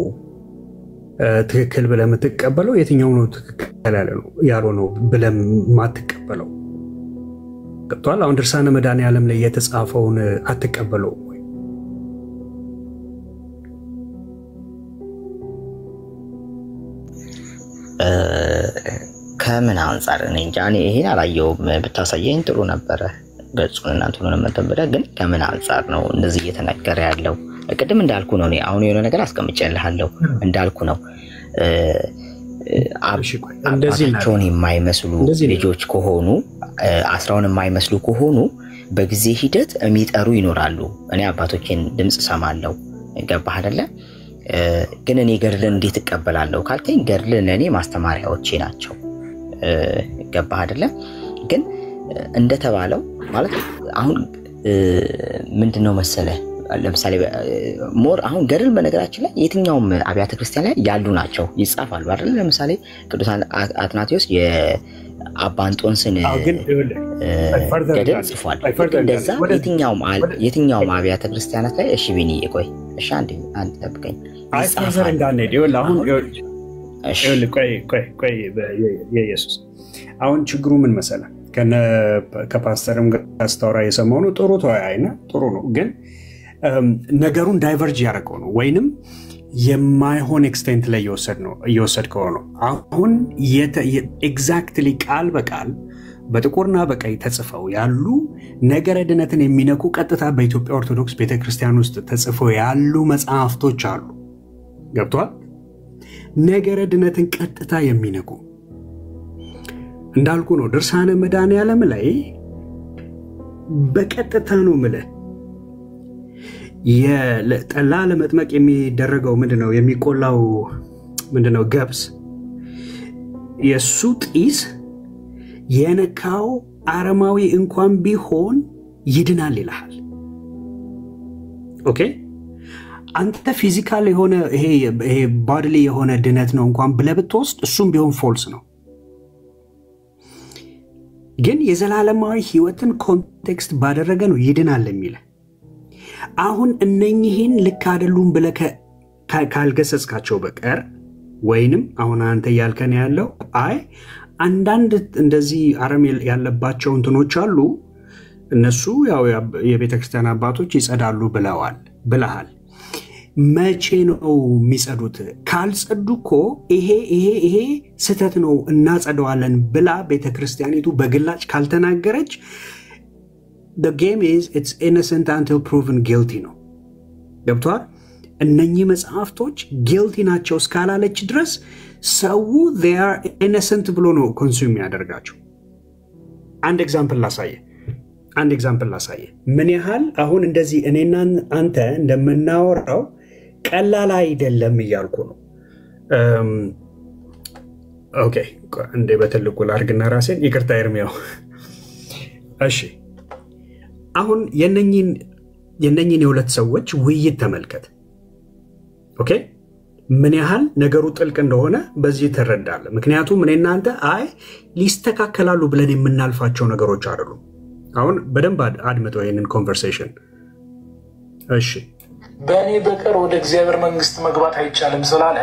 Speaker 5: ትክክል ብለህ የምትቀበለው? የትኛው ነው ትክክል ያልሆነው ብለህ የማትቀበለው? ገብቶሃል? አሁን ድርሳነ መድኃኔዓለም ላይ የተጻፈውን አትቀበለው ወይ?
Speaker 2: ከምን አንጻር እኔ እንጃ። እኔ ይሄን አላየሁም። ብታሳየኝ ጥሩ ነበረ ገጹን እና እንትኑን መተንበለ። ግን ከምን አንጻር ነው እንደዚህ እየተነገረ ያለው? ቅድም እንዳልኩ ነው። እኔ አሁን የሆነ ነገር አስቀምጬልሃለሁ እንዳልኩ ነው። አባታቸውን የማይመስሉ ልጆች ከሆኑ አስራውን የማይመስሉ ከሆኑ በጊዜ ሂደት የሚጠሩ ይኖራሉ። እኔ አባቶቼን ድምፅ ሰማለሁ። ገባህ አይደለ? ግን እኔ ገድልን እንዴት እቀበላለሁ ካልከኝ ገድልን ለእኔ ማስተማሪያዎቼ ናቸው። ገባህ አይደለ? ግን እንደተባለው ማለት አሁን ምንድነው መሰለህ፣ ለምሳሌ ሞር አሁን ገድል በነገራችን ላይ የትኛውም አብያተ ክርስቲያን ላይ ያሉ ናቸው፣ ይጻፋሉ አይደል? ለምሳሌ ቅዱስ አትናቴዎስ የአባ እንጦንስን ገድል ጽፏል። እንደዛ የትኛውም አብያተ ክርስቲያናት ላይ እሺ ቢኒ ቆይ እሺ አንድ ጠብቀኝ።
Speaker 5: አይፈዘር እንዳንሄድ ይኸውልህ አሁን ቆይ የኢየሱስ አሁን ችግሩ ምን መሰለህ፣ ከፓስተርም ጋር አስተዋራ የሰማው ነው። ጥሩ ተወያይና ጥሩ ነው። ግን ነገሩን ዳይቨርጅ ያደረገው ነው ወይንም የማይሆን ኤክስቴንት ላይ እየወሰድከው ነው። አሁን ኤግዛክትሊ ቃል በቃል በጥቁርና በቀይ ተጽፈው ያሉ ነገረ ድነትን የሚነኩ ቀጥታ በኢትዮጵያ ኦርቶዶክስ ቤተክርስቲያን ውስጥ ተጽፈው ያሉ መጽሐፍቶች አሉ። ገብቷል? ነገረ ድነትን ቀጥታ የሚነኩ እንዳልኩ ነው። ድርሳነ መድኃኔዓለም ላይ በቀጥታ ነው የምልህ። ጠላ ለመጥመቅ የሚደረገው ምንድነው? የሚቆላው ምንድነው? ገብስ። የሱ ጢስ የነካው አረማዊ እንኳን ቢሆን ይድናል ይልሃል። ኦኬ አንተ ፊዚካል የሆነ ይሄ ባድሊ የሆነ ድነት ነው እንኳን ብለህ ብትወስድ እሱም ቢሆን ፎልስ ነው። ግን የዘላለማዊ ህይወትን ኮንቴክስት ባደረገ ነው ይድናል የሚለው። አሁን እነኚህን ልክ አይደሉም ብለህ ካልገሰጽካቸው በቀር ወይንም አሁን አንተ ያልከን ያለው አይ አንዳንድ እንደዚህ አረም ያለባቸው እንትኖች አሉ እነሱ ያው የቤተክርስቲያን አባቶች ይጸዳሉ ብለሃል። መቼ ነው የሚጸዱት? ካልጸዱ እኮ ይሄ ስተት ነው እናጸደዋለን ብላ ቤተክርስቲያኒቱ በግላጭ ካልተናገረች the game is it's innocent until proven guilty ነው። ገብቷል? እነኚህ መጽሐፍቶች guilty ናቸው እስካላለች ድረስ ሰው they are innocent ብሎ ነው ኮንሱም ያደርጋቸው። አንድ ኤግዛምፕል ላሳየ ምን ያህል አሁን እንደዚህ እኔና አንተ እንደምናወራው ቀላል አይደለም እያልኩ ነው። ኦኬ እንደ በትልቁ ላርግና ራሴን ይቅርታ ይርሚያው። እሺ አሁን የነኚህን የሁለት ሰዎች ውይይት ተመልከት። ኦኬ ምን ያህል ነገሩ ጥልቅ እንደሆነ በዚህ ትረዳለህ። ምክንያቱም እኔና አንተ አይ ሊስተካከላሉ ብለን የምናልፋቸው ነገሮች አይደሉም። አሁን በደንብ አድምጠው ይሄንን ኮንቨርሴሽን። እሺ
Speaker 6: በእኔ በቀር ወደ እግዚአብሔር መንግስት መግባት አይቻልም ስላለ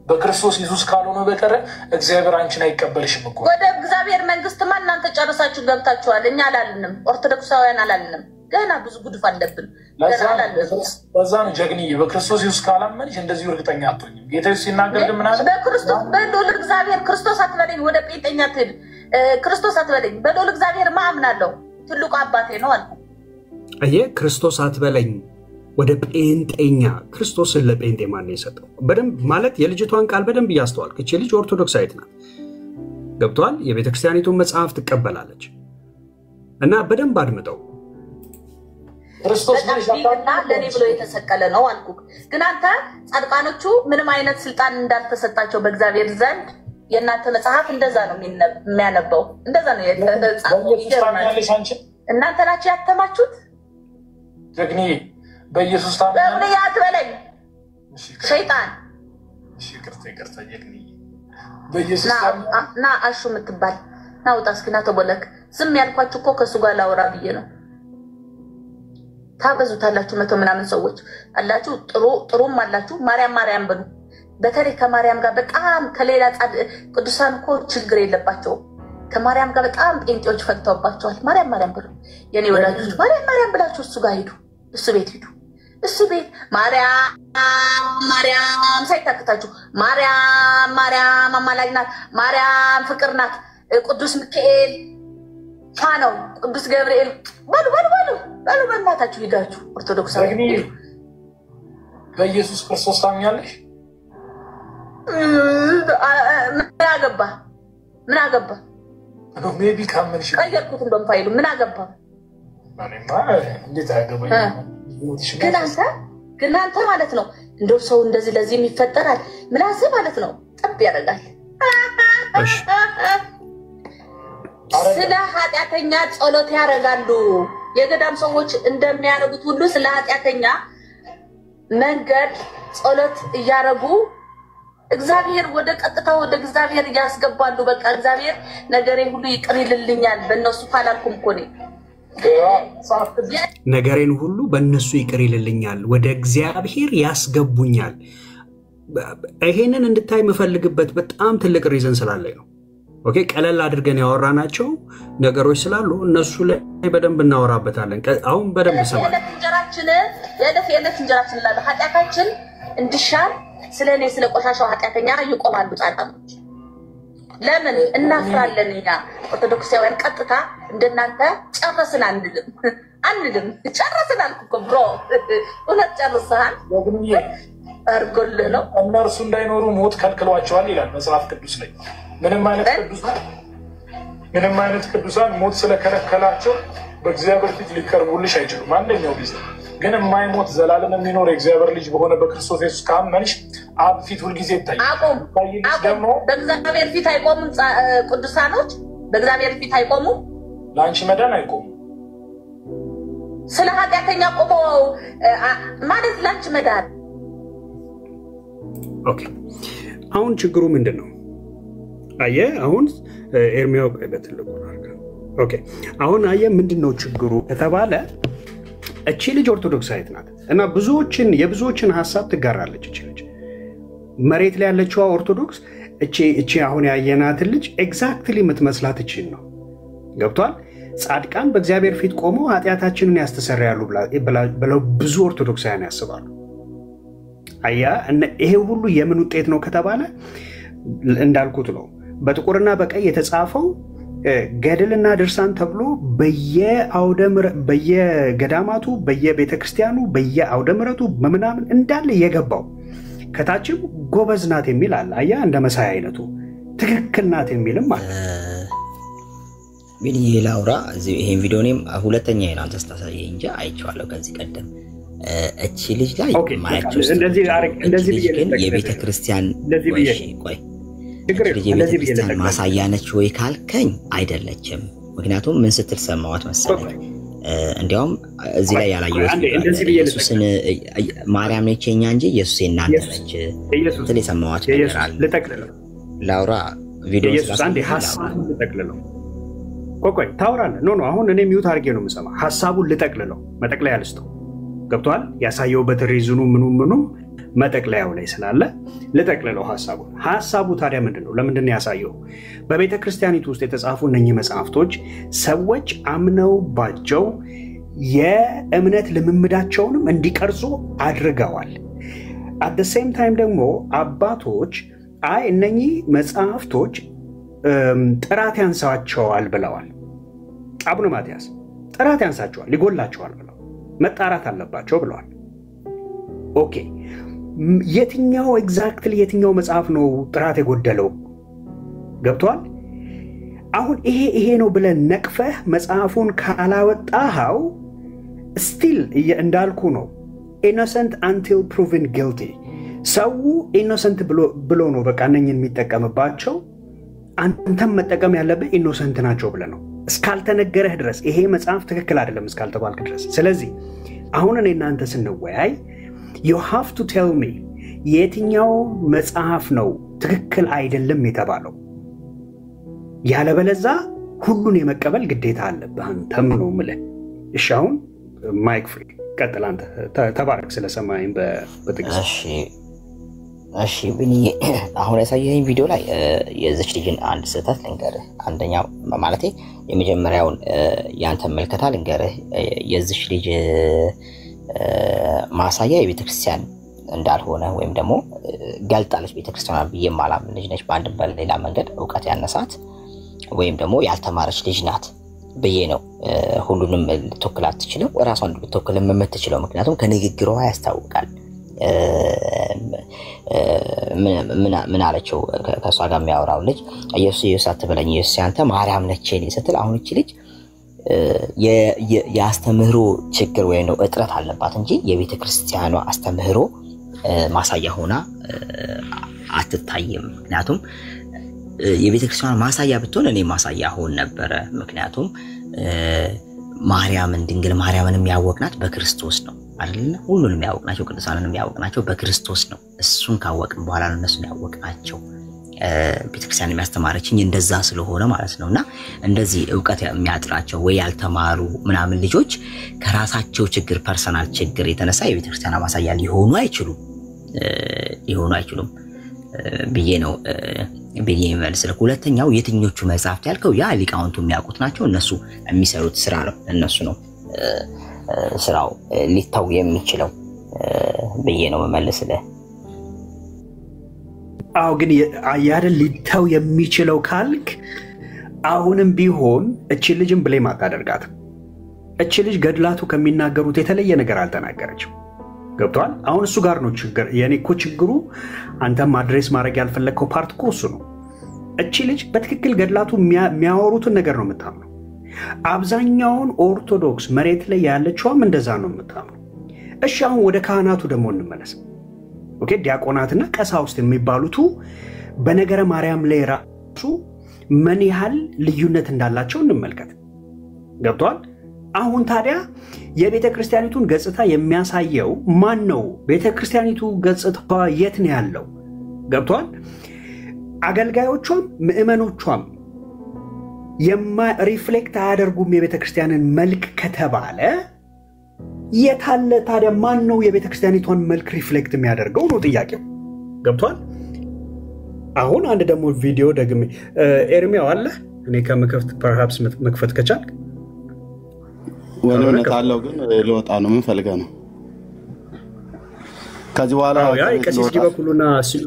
Speaker 6: በክርስቶስ ኢየሱስ ካልሆነ በቀር እግዚአብሔር አንቺን አይቀበልሽም እኮ። ወደ እግዚአብሔር መንግስትማ እናንተ ጨርሳችሁ ገብታችኋል። እኛ አላልንም፣ ኦርቶዶክሳውያን አላልንም። ገና ብዙ ጉድፍ አለብን። ለዛ ነው ጀግንዬ በክርስቶስ ኢየሱስ ካላመንሽ እንደዚህ እርግጠኛ አትሆኝም። ጌታ ኢየሱስ ሲናገር ግን ምን አለ? በክርስቶስ በልዑል እግዚአብሔር ክርስቶስ አትበለኝ፣ ወደ ጴንጤኛ ትል ክርስቶስ አትበለኝ፣ በልዑል እግዚአብሔር ማምናለሁ ትልቁ አባቴ ነው አልኩ።
Speaker 5: አየ ክርስቶስ አትበለኝ ወደ ጴንጤኛ። ክርስቶስን ለጴንጤ ማን ነው የሰጠው? በደንብ ማለት የልጅቷን ቃል በደንብ እያስተዋልክ እቺ ልጅ ኦርቶዶክሳዊት ናት። ገብቷል? የቤተክርስቲያኒቱን መጽሐፍ ትቀበላለች። እና በደንብ አድምጠው።
Speaker 6: ክርስቶስ
Speaker 7: እና ለኔ ብሎ የተሰቀለ ነው አልኩ። ግን አንተ ጻድቃኖቹ ምንም አይነት ስልጣን እንዳልተሰጣቸው በእግዚአብሔር ዘንድ የእናንተ መጽሐፍ እንደዛ ነው የሚያነበው። እንደዛ ነው የተጻፈው። እናንተ ናችሁ ያተማችሁት።
Speaker 6: ደግኒ በኢየሱስ ታምናለህ?
Speaker 7: አትበለኝ ሰይጣን።
Speaker 6: ይቅርታ ደግኒ በኢየሱስ
Speaker 7: ና አሹ የምትባል ና ውጣ እስኪ ና ተቦለክ። ዝም ያልኳችሁ እኮ ከእሱ ጋር ላውራ ብዬ ነው። ታበዙታላችሁ። 100 ምናምን ሰዎች አላችሁ። ጥሩም አላችሁ። ማርያም ብሉ። በተለይ ከማርያም ጋር በጣም ከሌላ ቅዱሳን እኮ ችግር የለባቸውም። ከማርያም ጋር በጣም ጴንጤዎች ፈግተውባቸዋል። ማርያም ብሉ የኔ ወዳጆች። ማርያም ብላችሁ እሱ ጋር ሂዱ። እሱ ቤት ሂዱ። እሱ ቤት ማርያም ሳይታክታችሁ ማርያም አማላጅ ናት። ማርያም ፍቅር ናት። ቅዱስ ሚካኤል ነው። ቅዱስ ገብርኤል በሉ በእናታችሁ ሂዳችሁ ኦርቶዶክሳዊ
Speaker 6: በኢየሱስ ክርስቶስ ታምኛለሽ?
Speaker 7: ምን አገባ
Speaker 6: ሜቢ ካመንሽ
Speaker 7: ቀየርኩት እንደምፋይሉ ምን አገባ
Speaker 6: እንዴት አገባኝ?
Speaker 7: ግን አንተ ማለት ነው እንደው ሰው እንደዚህ ለዚህ የሚፈጠራል ምላስ ማለት ነው ጠብ ያደርጋል። ስለ ኃጢአተኛ ጸሎት ያደርጋሉ። የገዳም ሰዎች እንደሚያደርጉት ሁሉ ስለ ኃጢአተኛ መንገድ ጸሎት እያደረጉ እግዚአብሔር ቀጥታ ወደ እግዚአብሔር ያስገባሉ። በቃ እግዚአብሔር ነገሬን ሁሉ ይቅር ይልልኛል በእነሱ ካላልኩም እኮ ነው።
Speaker 5: ነገሬን ሁሉ በእነሱ ይቅር ይልልኛል፣ ወደ እግዚአብሔር ያስገቡኛል። ይሄንን እንድታይ የምፈልግበት በጣም ትልቅ ሪዝን ስላለኝ ነው። ኦኬ ቀለል አድርገን ያወራናቸው ነገሮች ስላሉ እነሱ ላይ በደንብ እናወራበታለን። አሁን በደንብ ሰማል።
Speaker 7: የዕለት እንጀራችን ላለ ኃጢአታችን እንዲሻል ስለኔ ስለ ቆሻሻው ኃጢአተኛ ይቆማሉ ጻድቃኖች። ለምን እናፍራለን? እኛ ኦርቶዶክሳውያን ቀጥታ እንደናንተ ጨረስን አንልም። ጨረስን አልኩ ብሮ እውነት ጨርሰሃል አርጎልህ ነው።
Speaker 6: እነርሱ እንዳይኖሩ ሞት ከልክሏቸዋል ይላል መጽሐፍ ቅዱስ ላይ። ምንም አይነት ቅዱሳን ሞት ስለከለከላቸው በእግዚአብሔር ፊት ሊቀርቡልሽ አይችሉም። አንደኛው ጊዜ ግን የማይሞት ዘላለም የሚኖር የእግዚአብሔር ልጅ በሆነ በክርስቶስ ኢየሱስ ካመንሽ አብ ፊት ሁልጊዜ ይታያል።
Speaker 7: ደግሞ በእግዚአብሔር ፊት አይቆሙም ቅዱሳኖች፣ በእግዚአብሔር ፊት አይቆሙም።
Speaker 6: ለአንቺ መዳን አይቆሙም።
Speaker 7: ስለ ኃጢአተኛ ቆመው ማለት ለአንቺ መዳን።
Speaker 5: ኦኬ አሁን ችግሩ ምንድን ነው? አየህ አሁን ኤርሚያው በትልቁ አርጋ ኦኬ አሁን አየህ ምንድነው ችግሩ ከተባለ እቺ ልጅ ኦርቶዶክሳዊት ናት እና የብዙዎችን ሐሳብ ትጋራለች። እቺ ልጅ መሬት ላይ ያለችው ኦርቶዶክስ እቺ አሁን ያየናት ልጅ ኤግዛክትሊ የምትመስላት እቺ ነው። ገብቷል? ጻድቃን በእግዚአብሔር ፊት ቆመው ኃጢአታችንን ያስተሰርያሉ ብለው ብዙ ኦርቶዶክሳውያን ያስባሉ። ይሄ ሁሉ የምን ውጤት ነው ከተባለ እንዳልኩት ነው። በጥቁርና በቀይ የተጻፈው ገድልና ድርሳን ተብሎ በየገዳማቱ በየቤተክርስቲያኑ በየአውደ ምሕረቱ በምናምን እንዳለ የገባው ከታችም ጎበዝ ናት የሚል አለ። አያ እንደ መሳይ አይነቱ ትክክል ናት የሚልም አለ።
Speaker 2: ምን ይላውራ ይሄን ቪዲዮ እኔም ሁለተኛ ነው አንተ ስታሳየኝ እንጂ አይቼዋለሁ ከዚህ ቀደም። እቺ ልጅ ላይ ማያቸው እንደዚህ የቤተክርስቲያን ቆይ የቤተክርስቲያን ማሳያ ነች ወይ ካልከኝ አይደለችም። ምክንያቱም ምን ስትል ሰማዋት መሰለኝ? እንዲያውም እዚህ ላይ ያላየሁት ኢየሱስን ማርያም ነች የኛ እንጂ ኢየሱስ የእናንተ ነች ስትል የሰማዋት ነገር አለ። ላውራ ቪዲዮ
Speaker 5: ስለሳንዴ ሐሳቡን ልጠቅልለው። ቆይ ታውራለህ? ኖ አሁን እኔ ሚውት አድርጌ ነው የምሰማ። ሐሳቡን ልጠቅልለው፣ መጠቅለያ ልስጠው። ገብቷል? ያሳየውበት ሪዝኑ ምኑ መጠቅለያው ላይ ስላለ ልጠቅልለው ሐሳቡ ታዲያ ምንድነው? ለምንድነው ያሳየው? በቤተ ክርስቲያኒቱ ውስጥ የተጻፉ እነኚህ መጽሐፍቶች ሰዎች አምነውባቸው የእምነት ልምምዳቸውንም እንዲቀርጹ አድርገዋል። አት ዘ ሴም ታይም ደግሞ አባቶች እነኚህ መጽሐፍቶች ጥራት ያንሳቸዋል ብለዋል። አቡነ ማትያስ ጥራት ያንሳቸዋል፣ ሊጎላቸዋል ብለው መጣራት አለባቸው ብለዋል። ኦኬ የትኛው ኤግዛክትሊ የትኛው መጽሐፍ ነው ጥራት የጎደለው? ገብቷል? አሁን ይሄ ነው ብለን ነቅፈህ መጽሐፉን ካላወጣኸው ስቲል እንዳልኩ ነው ኢኖሰንት አንቲል ፕሩቭን ጊልቲ ሰው ኢኖሰንት ብሎ ነው በቃ እነኝን የሚጠቀምባቸው አንተም መጠቀም ያለብህ ኢኖሰንት ናቸው ብለህ ነው እስካልተነገረህ ድረስ ይሄ መጽሐፍ ትክክል አይደለም እስካልተባልክ ድረስ ስለዚህ አሁን እኔ እናንተ ስንወያይ you have to tell me የትኛው መጽሐፍ ነው ትክክል አይደለም የተባለው ያለበለዛ ሁሉን የመቀበል ግዴታ አለብህ አንተም ነው ማለት እሺ አሁን ማይክ ፍሪ ቀጥል አንተ ተባረክ ስለሰማኝ በጥቅስ
Speaker 2: እሺ ብኒ አሁን ያሳየኝ ቪዲዮ ላይ የዚች ልጅን አንድ ስህተት ልንገርህ አንደኛው ማለቴ የመጀመሪያውን ያንተ መልከታ ልንገርህ የዚች ልጅ ማሳያ የቤተክርስቲያን እንዳልሆነ ወይም ደግሞ ገልጣለች ቤተክርስቲያን ብዬ ማላምን ልጅ ነች በአንድ በሌላ መንገድ ዕውቀት ያነሳት ወይም ደግሞ ያልተማረች ልጅ ናት ብዬ ነው ሁሉንም ልትወክላት ትችለው ራሷን ልትወክል የምትችለው ምክንያቱም ከንግግሯ ያስታውቃል ምን አለችው ከሷ ጋር የሚያወራው ልጅ ኢየሱስ አትበለኝ ኢየሱስ ያንተ ማርያም ነች ስትል አሁን እቺ ልጅ የአስተምህሮ ችግር ወይ ነው እጥረት አለባት እንጂ የቤተክርስቲያኗ አስተምህሮ ማሳያ ሆና አትታይም ምክንያቱም የቤተክርስቲያኗ ማሳያ ብትሆን እኔ ማሳያ ሆን ነበር ምክንያቱም ማርያምን ድንግል ማርያምንም ያወቅናት በክርስቶስ ነው አይደል ሁሉንም ያወቅናቸው ቅዱሳንንም ያወቅናቸው በክርስቶስ ነው እሱን ካወቅን በኋላ ነው እነሱን ያወቅናቸው ቤተክርስቲያን የሚያስተማረችኝ እንደዛ ስለሆነ ማለት ነውና እንደዚህ ዕውቀት የሚያጥራቸው ወይ ያልተማሩ ምናምን ልጆች ከራሳቸው ችግር ፐርሰናል ችግር የተነሳ የቤተክርስቲያን ማሳያ ሊሆኑ አይችሉም ብዬ ነው ብዬ መልስልክ ሁለተኛው የትኞቹ መጽሐፍት ያልከው ያ ሊቃውንቱ የሚያውቁት ናቸው እነሱ የሚሰሩት ስራ ነው እነሱ ነው ስራው ሊታው የሚችለው ብዬ ነው መልስልህ
Speaker 5: አው ግን አይደል ሊታው የሚችለው ካልክ አሁንም ቢሆን እቺ ልጅን ብሌም አታደርጋት እቺ ልጅ ገድላቱ ከሚናገሩት የተለየ ነገር አልተናገረችም ገብቷል አሁን እሱ ጋር ነው ችግር የኔ እኮ ችግሩ አንተም አድሬስ ማድረግ ያልፈለከው ፓርት እኮ እሱ ነው እቺ ልጅ በትክክል ገድላቱ የሚያወሩትን ነገር ነው የምታምነው አብዛኛውን ኦርቶዶክስ መሬት ላይ ያለችውም እንደዛ ነው የምታምነው እሺ አሁን ወደ ካህናቱ ደግሞ እንመለስ ኦኬ ዲያቆናትና ቀሳውስት የሚባሉት በነገረ ማርያም ላይ ራሱ ምን ያህል ልዩነት እንዳላቸው እንመልከት ገብቷል አሁን ታዲያ የቤተክርስቲያኒቱን ገጽታ የሚያሳየው ማን ነው ቤተክርስቲያኒቱ ገጽታ የት ነው ያለው ገብቷል አገልጋዮቿም ምእመኖቿም ሪፍሌክት አያደርጉም የቤተክርስቲያንን መልክ ከተባለ የታለ ታዲያ ማን ነው የቤተክርስቲያኒቷን መልክ ሪፍሌክት የሚያደርገው ነው ጥያቄው ገብቷል አሁን አንድ ደግሞ ቪዲዮ ደግሜ ኤርሚያው አለ እኔ ከመከፍት perhaps መክፈት ከቻልክ
Speaker 4: ወለነ ታለው ግን ለወጣ ነው ምን ፈልገህ ነው ከዚህ በኋላ
Speaker 5: ያ ከሲስ ዲበኩሉና ሲሉ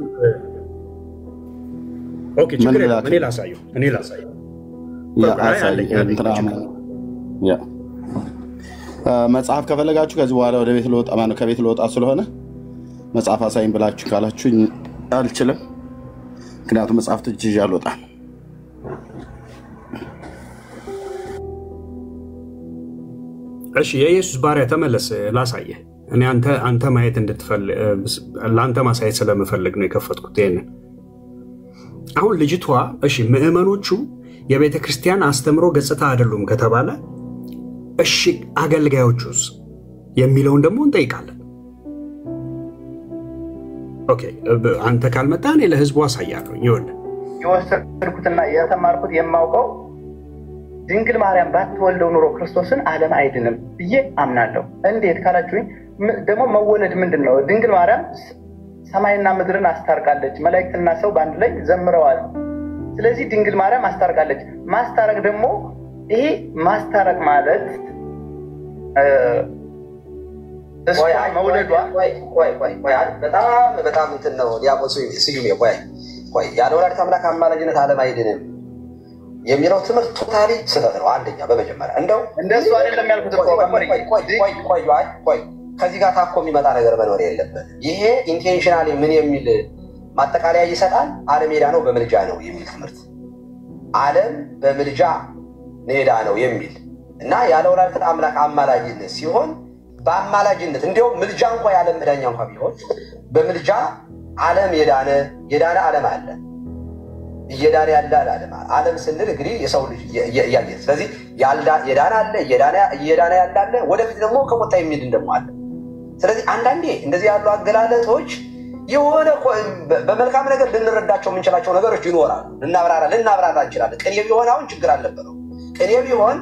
Speaker 5: ኦኬ ችግር የለም እኔ ላሳየው
Speaker 4: ያ መጽሐፍ ከፈለጋችሁ ከዚህ በኋላ ወደ ቤት ልወጣ ማነው ከቤት ልወጣ ስለሆነ መጽሐፍ አሳይን ብላችሁ ካላችሁኝ አልችልም ምክንያቱም መጽሐፍ ትጅ ያልወጣ
Speaker 5: እሺ የኢየሱስ ባሪያ ተመለስ ላሳየ እኔ አንተ ማየት እንድትፈልግ ላንተ ማሳየት ስለምፈልግ ነው የከፈትኩት ይሄንን አሁን ልጅቷ እሺ ምእመኖቹ የቤተክርስቲያን አስተምሮ ገጽታ አይደሉም ከተባለ እሺ አገልጋዮቹስ የሚለውን ደግሞ እንጠይቃለን ኦኬ አንተ ካልመጣ እኔ ለህዝቡ አሳያለሁ ይወል
Speaker 8: የወሰድኩትና የተማርኩት የማውቀው ድንግል ማርያም ባትወልደው ኑሮ ክርስቶስን ዓለም አይድንም ብዬ አምናለሁ እንዴት ካላችሁኝ ደግሞ መወለድ ምንድነው ድንግል ማርያም ሰማይና ምድርን አስታርቃለች መላእክትና ሰው ባንድ ላይ ዘምረዋል ስለዚህ ድንግል ማርያም አስታርቃለች ማስታረቅ ደግሞ ይሄ ማስታረቅ ማለት
Speaker 9: ቆይ በጣም እንትን ነው ዲያቆን ስዩም ቆይ ያለ ወላዲተ አምላክ አማላጅነት ዓለም አይድንም የሚለው ትምህርት ቶታሊ ስህተት ነው አንደኛ በመጀመሪያ እንደው
Speaker 8: እንደሱ አይደለም ያልኩት
Speaker 9: ቆይ ከዚህ ጋር ታኮ የሚመጣ ነገር መኖር የለበት ይሄ ኢንቴንሽናሊ ምን የሚል ማጠቃለያ ይሰጣል አለሜዳ ነው በመልጃ ነው የሚል ትምህርት ዓለም በምልጃ ኔዳ ነው የሚል እና ያለ ወላዲተ አምላክ አማላጅነት ሲሆን በአማላጅነት እንዲያው ምልጃ እንኳን ያለ መዳኛ እንኳን ቢሆን በምልጃ ዓለም የዳነ ዓለም አለ እየዳነ ያለ ዓለም ስንል እንግዲህ የሰው ልጅ ያየ ስለዚህ የዳነ አለ እየዳነ ያለ አለ ወደፊት ደግሞ ከሞታ የሚል እንደሞ አለ ስለዚህ አንዳንዴ እንደዚህ ያሉ አገላለጦች የሆነ በመልካም ነገር ልንረዳቸው የምንችላቸው ነገሮች ይኖራሉ ልናብራራ እንችላለን ቅኔ ቢሆን አሁን ችግር አልነበረው ቅኔ ቢሆን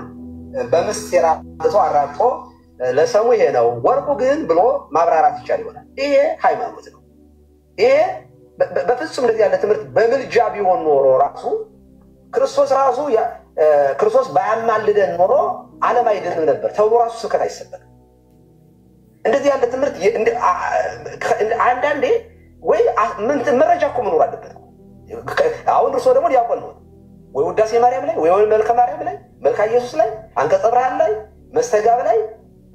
Speaker 9: በምስጢር አራቆ ለሰው ይሄ ነው ወርቁ ግን ብሎ ማብራራት ይቻል ይሆናል ይሄ ሃይማኖት ነው ይሄ በፍጹም እንደዚህ ያለ ትምህርት በምልጃ ቢሆን ኖሮ ራሱ ክርስቶስ ባያማልደን ኖሮ ዓለም አይድንም ነበር ተብሎ ራሱ ስብከት አይሰበክም እንደዚህ ያለ ትምህርት አንዳንዴ ወይ መረጃ እኮ መኖር አለበት አሁን እርሶ ደግሞ ዲያቆን ነው ወይ ውዳሴ ማርያም ላይ ወይ መልከ ማርያም ላይ መልካ ኢየሱስ ላይ አንቀጸ ብርሃን ላይ መስተጋብ ላይ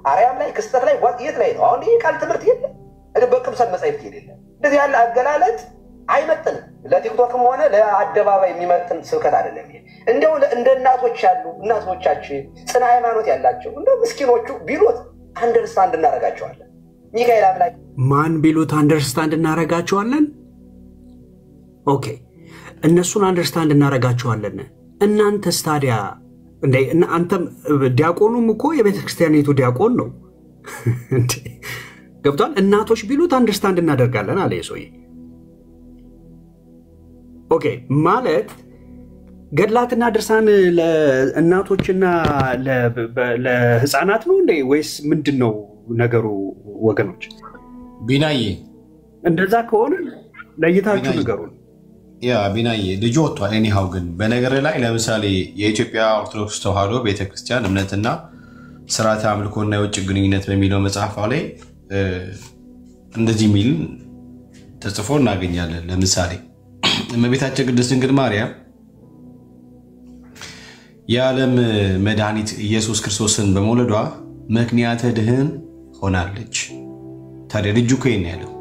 Speaker 9: አርያም ላይ ክስተት ላይ የት ላይ ነው አሁን ይሄ ቃል ትምህርት የለም በቅዱሳን መጻሕፍት የለም እንደዚህ ያለ አገላለጥ አይመጥንም ለቲክቶክም ሆነ ለአደባባይ የሚመጥን ስብከት አይደለም ይሄ እንደው እንደ እናቶቻችን ጽና ሃይማኖት ያላቸው እንደ ምስኪኖቹ ቢሉት አንደርስታንድ እናረጋቸዋለን ሚካኤል አምላክ
Speaker 5: ማን ቢሉት አንደርስታንድ እናረጋቸዋለን ኦኬ እነሱን አንደርስታንድ እናረጋቸዋለን እናንተስ ታዲያ እንዴ አንተም ዲያቆኑም እኮ የቤተክርስቲያኒቱ ዲያቆን ነው እንዴ ገብቷል እናቶች ቢሉት አንደርስታንድ እናደርጋለን አለ የሶይ ኦኬ ማለት ገድላትና ድርሳን ለእናቶችና ለህፃናት ነው እንዴ ወይስ ምንድነው ነገሩ ወገኖች
Speaker 10: ቢናዬ
Speaker 5: እንደዛ ከሆነ ለይታችሁ ነገሩን
Speaker 10: ያ ቢናዬ ልጅ ወጥቷል እኔው ግን በነገር ላይ ለምሳሌ የኢትዮጵያ ኦርቶዶክስ ተዋሕዶ ቤተክርስቲያን እምነትና ስርዓተ አምልኮና የውጭ ግንኙነት በሚለው መጽሐፍ ላይ እንደዚህ ሚል ተጽፎ እናገኛለን ለምሳሌ እመቤታችን ቅድስት ድንግል ማርያም የዓለም መድኃኒት ኢየሱስ ክርስቶስን በመውለዷ ምክንያተ ድህን ሆናለች ታዲያ ልጁ ከየት ነው ያለው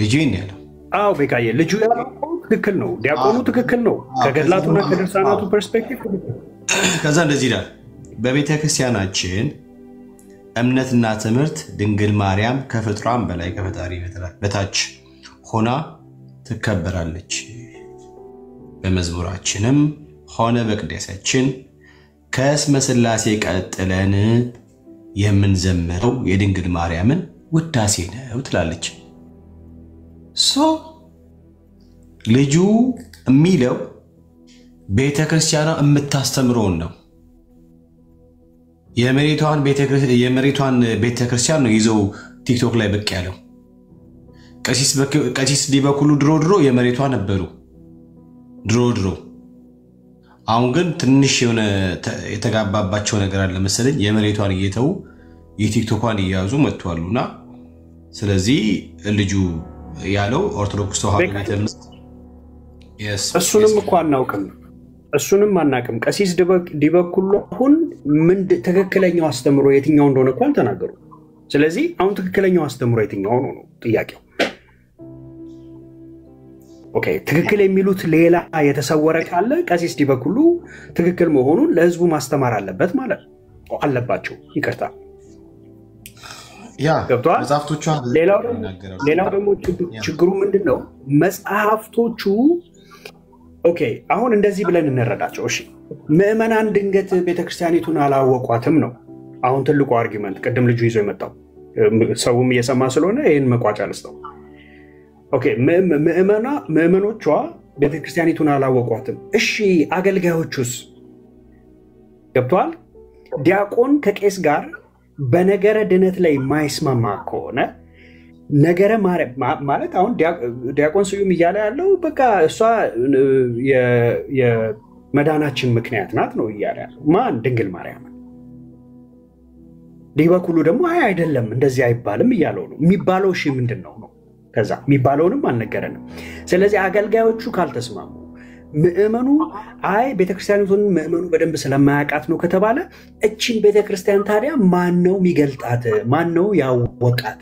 Speaker 10: ልጁ ነው ያለው
Speaker 5: አው በቃዬ ልጁ ያለው ትክክል ነው ዲያቆኑ ትክክል ነው ከገድላቱና ከድርሳናቱ ፐርስፔክቲቭ
Speaker 10: ከዛ እንደዚህ ይላል በቤተክርስቲያናችን እምነትና ትምህርት ድንግል ማርያም ከፍጥሯም በላይ ከፈጣሪ በታች ሆና ትከበራለች በመዝሙራችንም ሆነ በቅዳሴያችን ከስመ ሥላሴ ቀጥለን የምንዘምረው የድንግል ማርያምን ውዳሴ ነው ትላለች ልጁ የሚለው ቤተክርስቲያኗ የምታስተምረውን ነው የመሬቷን ቤተክርስቲያን ነው ይዘው ቲክቶክ ላይ ብቅ ያለው ቀሲስ ዲበኩሉ ድሮ የመሬቷ ነበሩ ድሮ አሁን ግን ትንሽ የሆነ የተጋባባቸው ነገር አለ መሰለኝ የመሬቷን እየተው የቲክቶኳን እያያዙ መጥቷሉና ስለዚህ ልጁ ያለው ኦርቶዶክስ ተዋሕዶ ቤተክርስቲያን
Speaker 5: እሱንም እኮ አናውቅም ቀሲስ ዲበኩሉ አሁን ምን ትክክለኛው አስተምሮ የትኛው እንደሆነ እንኳን ተናገሩ ስለዚህ አሁን ትክክለኛው አስተምሮ የትኛው ነው ጥያቄው ኦኬ ትክክል የሚሉት ሌላ የተሰወረ ካለ ቀሲስ ዲበኩሉ ትክክል መሆኑን ለህዝቡ ማስተማር አለበት ማለት አለባቸው ይቅርታ
Speaker 10: ያ
Speaker 5: መጽሐፍቶቹ ሌላው ደግሞ ችግሩ ምንድነው መጽሐፍቶቹ ኦኬ አሁን እንደዚህ ብለን እንረዳቸው እሺ ምዕመናን ድንገት ቤተክርስቲያኒቱን አላወቋትም ነው አሁን ትልቁ አርጊመንት ቀደም ልጁ ይዞ የመጣው ሰውም እየሰማ ስለሆነ ይሄን መቋጫ ልስጠው ኦኬ ምዕመኖቿ ቤተክርስቲያኒቱን አላወቋትም እሺ አገልጋዮቹስ ገብቷል ዲያቆን ከቄስ ጋር በነገረ ድነት ላይ ማይስማማ ከሆነ ነገረ ማለት አሁን ዲያቆን ስዩም እያለ ያለው በቃ እሷ የመዳናችን ምክንያት ናት ነው እያለ ያለው ማን ድንግል ማርያም ዲበኩሉ ደግሞ አይደለም እንደዚህ አይባልም እያለው ነው የሚባለው እሺ ምንድነው ነው ከዛ የሚባለውንም አልነገረንም ስለዚህ አገልጋዮቹ ካልተስማሙ ምዕመኑ አይ ቤተክርስቲያኒቱን ምዕመኑ በደንብ ስለማያውቃት ነው ከተባለ እቺን ቤተክርስቲያን ታዲያ ማን ነው የሚገልጣት ማን ነው ያወቃት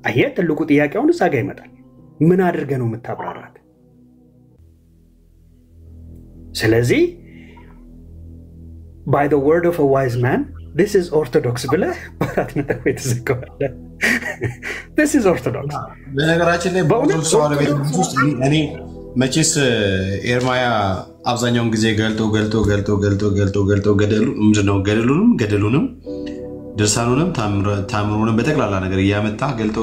Speaker 5: አየ ትልቁ ጥያቄውን እዛ ጋር ይመጣል ምን አድርገ ነው የምታብራራት ስለዚህ by the word of a wise man this is orthodox ብለህ በአራት ነጥብ የተዘጋዋለ this is orthodox።
Speaker 10: በነገራችን ላይ በኦርቶዶክስ ተዋሕዶ ቤተክርስቲያን ውስጥ እኔ መቼስ ኤርማያ አብዛኛውን ጊዜ ገልጦ ገደሉ ምንድነው ገደሉንም ድርሳኑንም ታምሩንም በጠቅላላ ነገር እያመጣ ገልጦ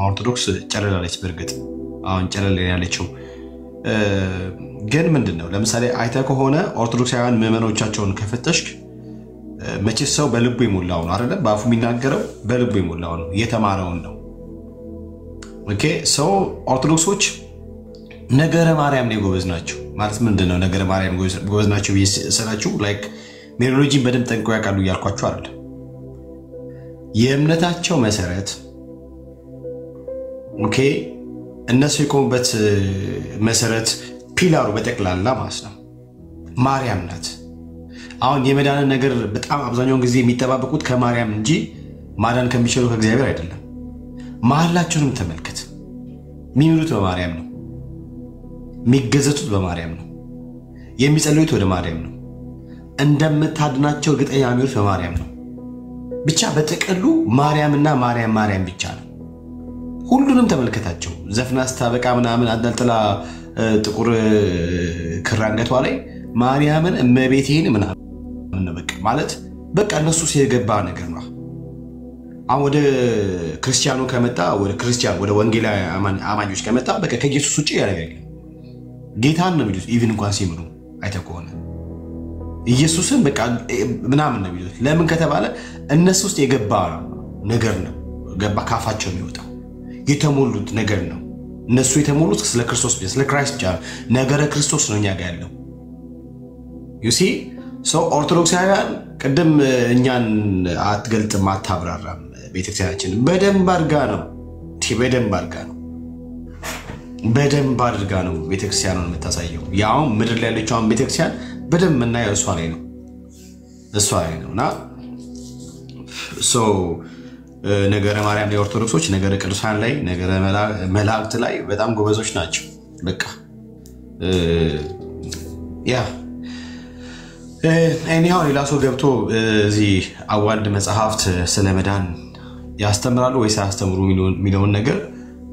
Speaker 10: ኦርቶዶክስ ጨለላለች። በርግጥ አሁን ጨለል ያለችው ግን ምንድነው ለምሳሌ አይተህ ከሆነ ኦርቶዶክሳውያን ምዕመኖቻቸውን ከፈተሽክ መቼስ ሰው በልቡ ይሞላው ነው አይደል? በአፉ የሚናገረው በልቡ ይሞላው ነው፣ የተማረውን ነው። ኦኬ ሰው ኦርቶዶክሶች ነገረ ማርያም ላይ ጎበዝ ናቸው ማለት ምንድነው? ነገረ ማርያም ጎበዝ ናቸው ስላችሁ ላይክ ሜሮሎጂን በደንብ ጠንቅቀው ያውቃሉ እያልኳችሁ አይደል? የእምነታቸው መሰረት ኦኬ እነሱ የቆሙበት መሰረት ፒላሩ በጠቅላላ ማለት ነው ማርያም ናት። አሁን የመዳንን ነገር በጣም አብዛኛውን ጊዜ የሚጠባበቁት ከማርያም እንጂ ማዳን ከሚችለው ከእግዚአብሔር አይደለም። መሐላቸውንም ተመልከት፣ የሚምሉት በማርያም ነው፣ የሚገዘቱት በማርያም ነው፣ የሚጸልዩት ወደ ማርያም ነው፣ እንደምታድናቸው እርግጠኛ የሚሆኑት በማርያም ነው። ብቻ በጥቅሉ ማርያምና ማርያም ብቻ ነው። ሁሉንም ተመልከታቸው። ዘፍና ስታበቃ ምናምን አንጠልጥላ ጥቁር ክር አንገቷ ላይ ማርያምን እመቤቴን ምናምን በቃ ማለት በቃ እነሱ ሲገባ ነገር ነው። አሁን ወደ ክርስቲያኑ ከመጣ ወደ ወንጌላዊ አማኞች ከመጣ በቃ ከኢየሱስ ውጪ ያደርጋል። ጌታን ነው የሚሉት ኢቭን እንኳን ሲምሩ አይተህ ከሆነ ኢየሱስን በቃ ምናምን ነው የሚሉት። ለምን ከተባለ እነሱ ውስጥ የገባ ነገር ነው፣ ገባ ካፋቸው የሚወጣው የተሞሉት ነገር ነው። እነሱ የተሞሉት ስለ ክርስቶስ ስለ ክራይስት ብቻ ነገረ ክርስቶስ ነው እኛ ጋር ያለው። ዩ ሲ ሶ ኦርቶዶክሳውያን ቅድም እኛን አትገልጥም አታብራራም። ቤተክርስቲያናችን በደንብ አድርጋ ነው ቤተክርስቲያኑን የምታሳየው። ያው ምድር ላይ ያለችውን ቤተክርስቲያን በደንብ የምናየው እሷ ላይ ነውና ሶ ነገረ ማርያም ላይ ኦርቶዶክሶች ነገረ ቅዱሳን ላይ ነገረ መላእክት ላይ በጣም ጎበዞች ናቸው። በቃ ያ እኔው ሌላ ሰው ገብቶ እዚህ አዋልድ መጽሐፍት ስለመዳን ያስተምራሉ ወይስ አያስተምሩ የሚለውን ነገር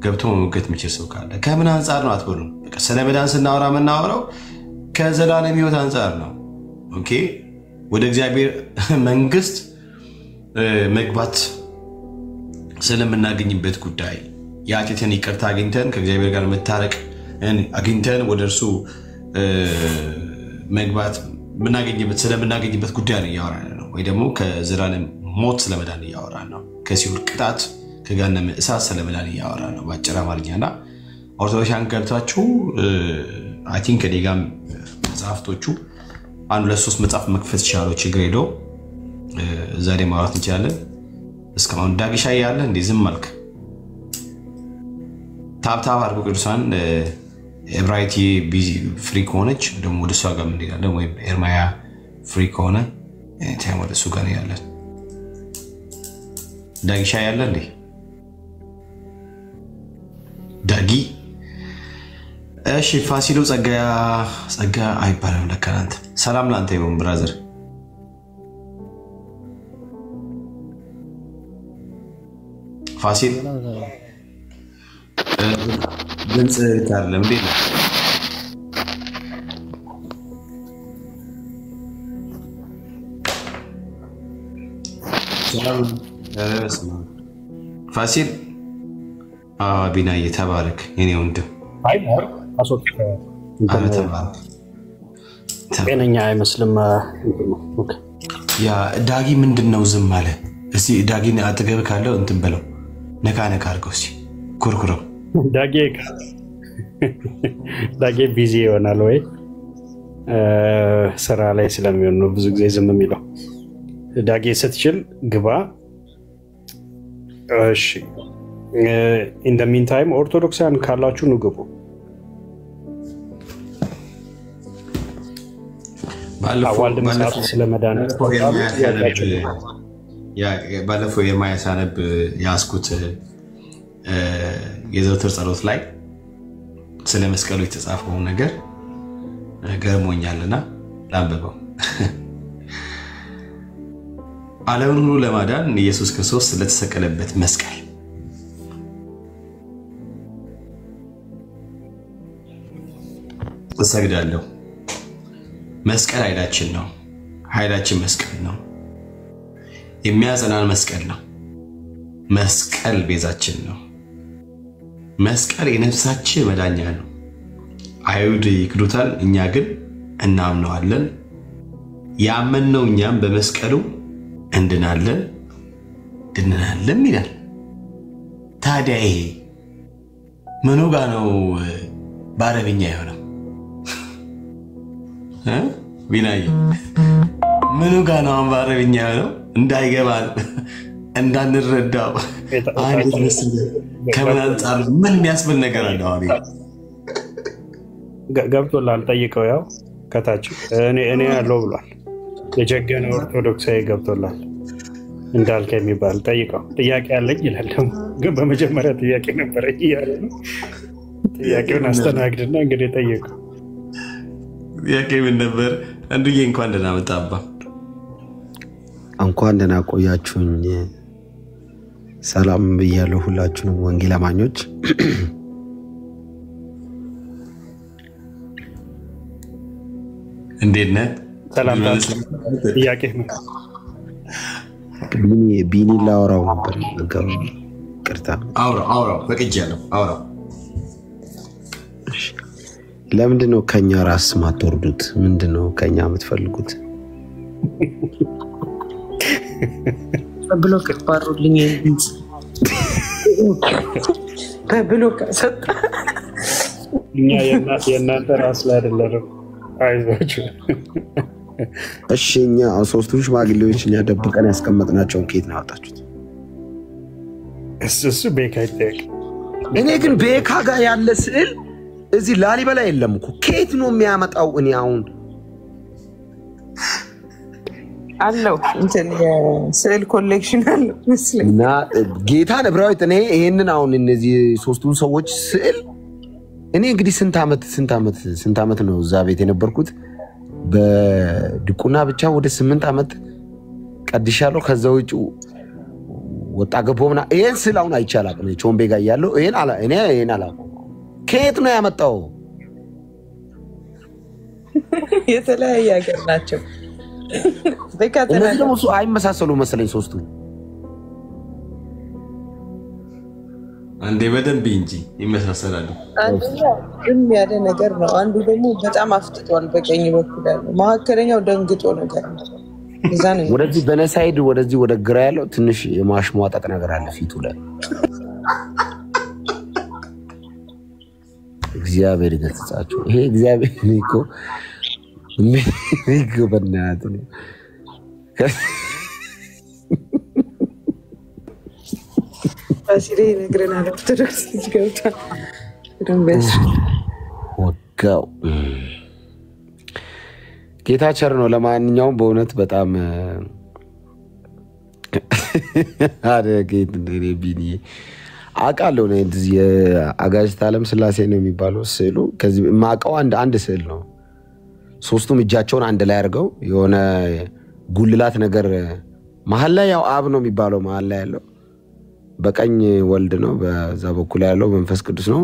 Speaker 10: ገብቶ መገት የሚችል ሰው ካለ ከምን አንፃር ነው አትበሉ። በቃ ስለመዳን ስናወራ የምናወራው ከዘላለም ሕይወት አንፃር ነው። ኦኬ ወደ እግዚአብሔር መንግስት መግባት ስለምናገኝበት ጉዳይ የኃጢአትን ይቅርታ አግኝተን ከእግዚአብሔር ጋር መታረቅ አግኝተን ወደ እርሱ መግባት ስለምናገኝበት ጉዳይ ነው እያወራን ነው። ወይ ደግሞ ከዘላለም ሞት ስለመዳን እያወራን ነው። ከሲኦል ቅጣት ከገሃነመ እሳት ስለመዳን እያወራን ነው በአጭር አማርኛና ኦርቶዶክሳውያን ገብታችሁ አይ ቲንክ ከዲጋም መጽሐፍቶቹ አንድ ለሶስት መጽሐፍ መክፈት ይችላል። ችግር የለው ዛሬ ማውራት እንችላለን። እስካሁን ዳግሻ ያለ እንዴ ዝም አልክ? ታብታብ አድርጎ ቅዱሳን ኤብራይቲ ቢዚ ፍሪ ከሆነች ደግሞ ወደ እሷ ጋር እንሄዳለን። ወይም ኤርማያ ፍሪ ከሆነ ታይም ወደ እሱ ጋር ያለን ዳግሻ ያለ እንዴ ዳጊ እሺ ፋሲሎ ጸጋ አይባልም ለካ አንተ ሰላም ላንተ ይሁን ብራዘር። ፋሲል ድምጽ አይደለም እንዴ? ሰላም ፋሲል ቢናዬ ተባረክ የኔ ወንድም።
Speaker 5: ጤነኛ አይመስልም።
Speaker 10: ያ ዳጊ ምንድነው ዝም አለ? እስቲ ዳጊን አጠገብ ካለው እንትን በለው ነካ አድርገው እስቲ ኩርኩረው። ዳጊ ቢዚ ይሆናል ወይ ስራ ላይ ስለሚሆን ነው ብዙ ጊዜ ዝም የሚለው። ዳጊ ስትችል ግባ። እሺ in the meantime ኦርቶዶክሳውያን ካላችሁ ነው ግቡ። ባለፈው የማያሳነብ ያስኩት የዘውትር ጸሎት ላይ ስለ መስቀሉ የተጻፈው ነገር ገርሞኛልና ላንብበው። ዓለምን ሁሉ ለማዳን ኢየሱስ ክርስቶስ ስለተሰቀለበት መስቀል እሰግዳለሁ። መስቀል ኃይላችን ነው። ኃይላችን መስቀል ነው። የሚያጸናን መስቀል ነው። መስቀል ቤዛችን ነው። መስቀል የነፍሳችን መዳኛ ነው። አይሁድ ይክዱታል፣ እኛ ግን እናምነዋለን። ያመንነው እኛም በመስቀሉ እንድናለን ድነናለን ይላል። ታዲያ ይሄ ምኑ ጋር ነው በአረብኛ የሆነው? ቢናይ ምኑ ጋር ነው በአረብኛ የሆነው? እንዳይገባን እንዳንረዳው አንድ መስል ከምን አንጻር ምን የሚያስብል ነገር አለ? አሁን
Speaker 5: ገብቶላል። ጠይቀው ያው ከታች እኔ ያለው ብሏል። የጀገነ ኦርቶዶክሳዊ ገብቶላል እንዳልከ የሚባል ጠይቀው። ጥያቄ አለኝ ይላል ደግሞ ግን በመጀመሪያ ጥያቄ ነበረ እያለ ነው። ጥያቄውን አስተናግድና እንግዲህ ጠይቀው።
Speaker 10: ጥያቄ ምን ነበር? አንዱዬ እንኳን ደህና መጣ አባ።
Speaker 1: እንኳን ደህና ቆያችሁኝ። ሰላም ብያለሁ ሁላችሁንም ወንጌል አማኞች።
Speaker 10: እንዴት ነህ?
Speaker 5: ሰላም ጥያቄ ነው።
Speaker 1: ቢኒ ላወራው ነበር ነገሩ። ቅርታ
Speaker 10: አውራው በቅጃለሁ። አውራው
Speaker 1: ለምንድነው ከኛ ራስ ማትወርዱት? ምንድነው ከኛ የምትፈልጉት?
Speaker 11: በብሎክ ባሩልኝ እንጂ በብሎክ ሰጣ።
Speaker 5: እኛ የእናንተ ራስ ላይ አይደለም። አይዟችሁ።
Speaker 1: እሺ እኛ ሶስቱ ሽማግሌዎች እኛ ደብቀን ያስቀመጥናቸውን ኬት ነው ያወጣችሁት?
Speaker 5: እሱ ቤካ ይጠይቅ።
Speaker 1: እኔ ግን ቤካ ጋር ያለ ስዕል እዚህ ላሊበላ የለም እኮ። ኬት ነው የሚያመጣው? እኔ አሁን
Speaker 11: አለው እንትን የስዕል ኮሌክሽን አለው መስለኝ
Speaker 1: እና ጌታ ነብራዊት እኔ ይሄንን አሁን እነዚህ ሶስቱን ሰዎች ስዕል እኔ እንግዲህ ስንት ዓመት ነው እዛ ቤት የነበርኩት። በድቁና ብቻ ወደ 8 ዓመት ቀድሻለሁ። ከዛ ውጭ ወጣ ገቦምና ይሄን ስዕል አሁን አይቻላል። ቾምቤ ጋር ያለው ይሄን አላውቅም። ከየት ነው ያመጣው?
Speaker 11: የተለያየ ሀገር ናቸው።
Speaker 1: እነዚህ ደግሞ አይመሳሰሉ መሰለኝ ሶስቱ።
Speaker 10: አንዴ በደንብ እንጂ ይመሳሰላሉ።
Speaker 11: አንደኛው ግን ያለ ነገር ነው። አንዱ ደግሞ በጣም አፍጥጧል። በቀኝ በኩል ያለው መካከለኛው ደንግጦ ነገር ነው። እዛ ነው
Speaker 1: ወደዚህ በነሳይድ ወደዚህ ወደ ግራ ያለው ትንሽ የማሽሟጠጥ ነገር አለ ፊቱ ላይ። እግዚአብሔር ይገስጻችሁ። ይሄ እግዚአብሔር እኮ በእናትህ ነው።
Speaker 11: ባሲሬ ነግረናል። ኦርቶዶክስ ገብቷል።
Speaker 1: ወጋው ጌታ ቸር ነው። ለማንኛውም በእውነት በጣም አደገኝ ቢኒ አውቃለሁ። ነው እንደዚህ የአጋዕዝተ ዓለም ሥላሴ ነው የሚባለው ስዕሉ። ከዚህ ማቀው አንድ ስዕል ነው። ሶስቱም እጃቸውን አንድ ላይ አድርገው የሆነ ጉልላት ነገር መሀል ላይ ያው አብ ነው የሚባለው መሀል ላይ ያለው፣ በቀኝ ወልድ ነው፣ በዛ በኩል ያለው መንፈስ ቅዱስ ነው።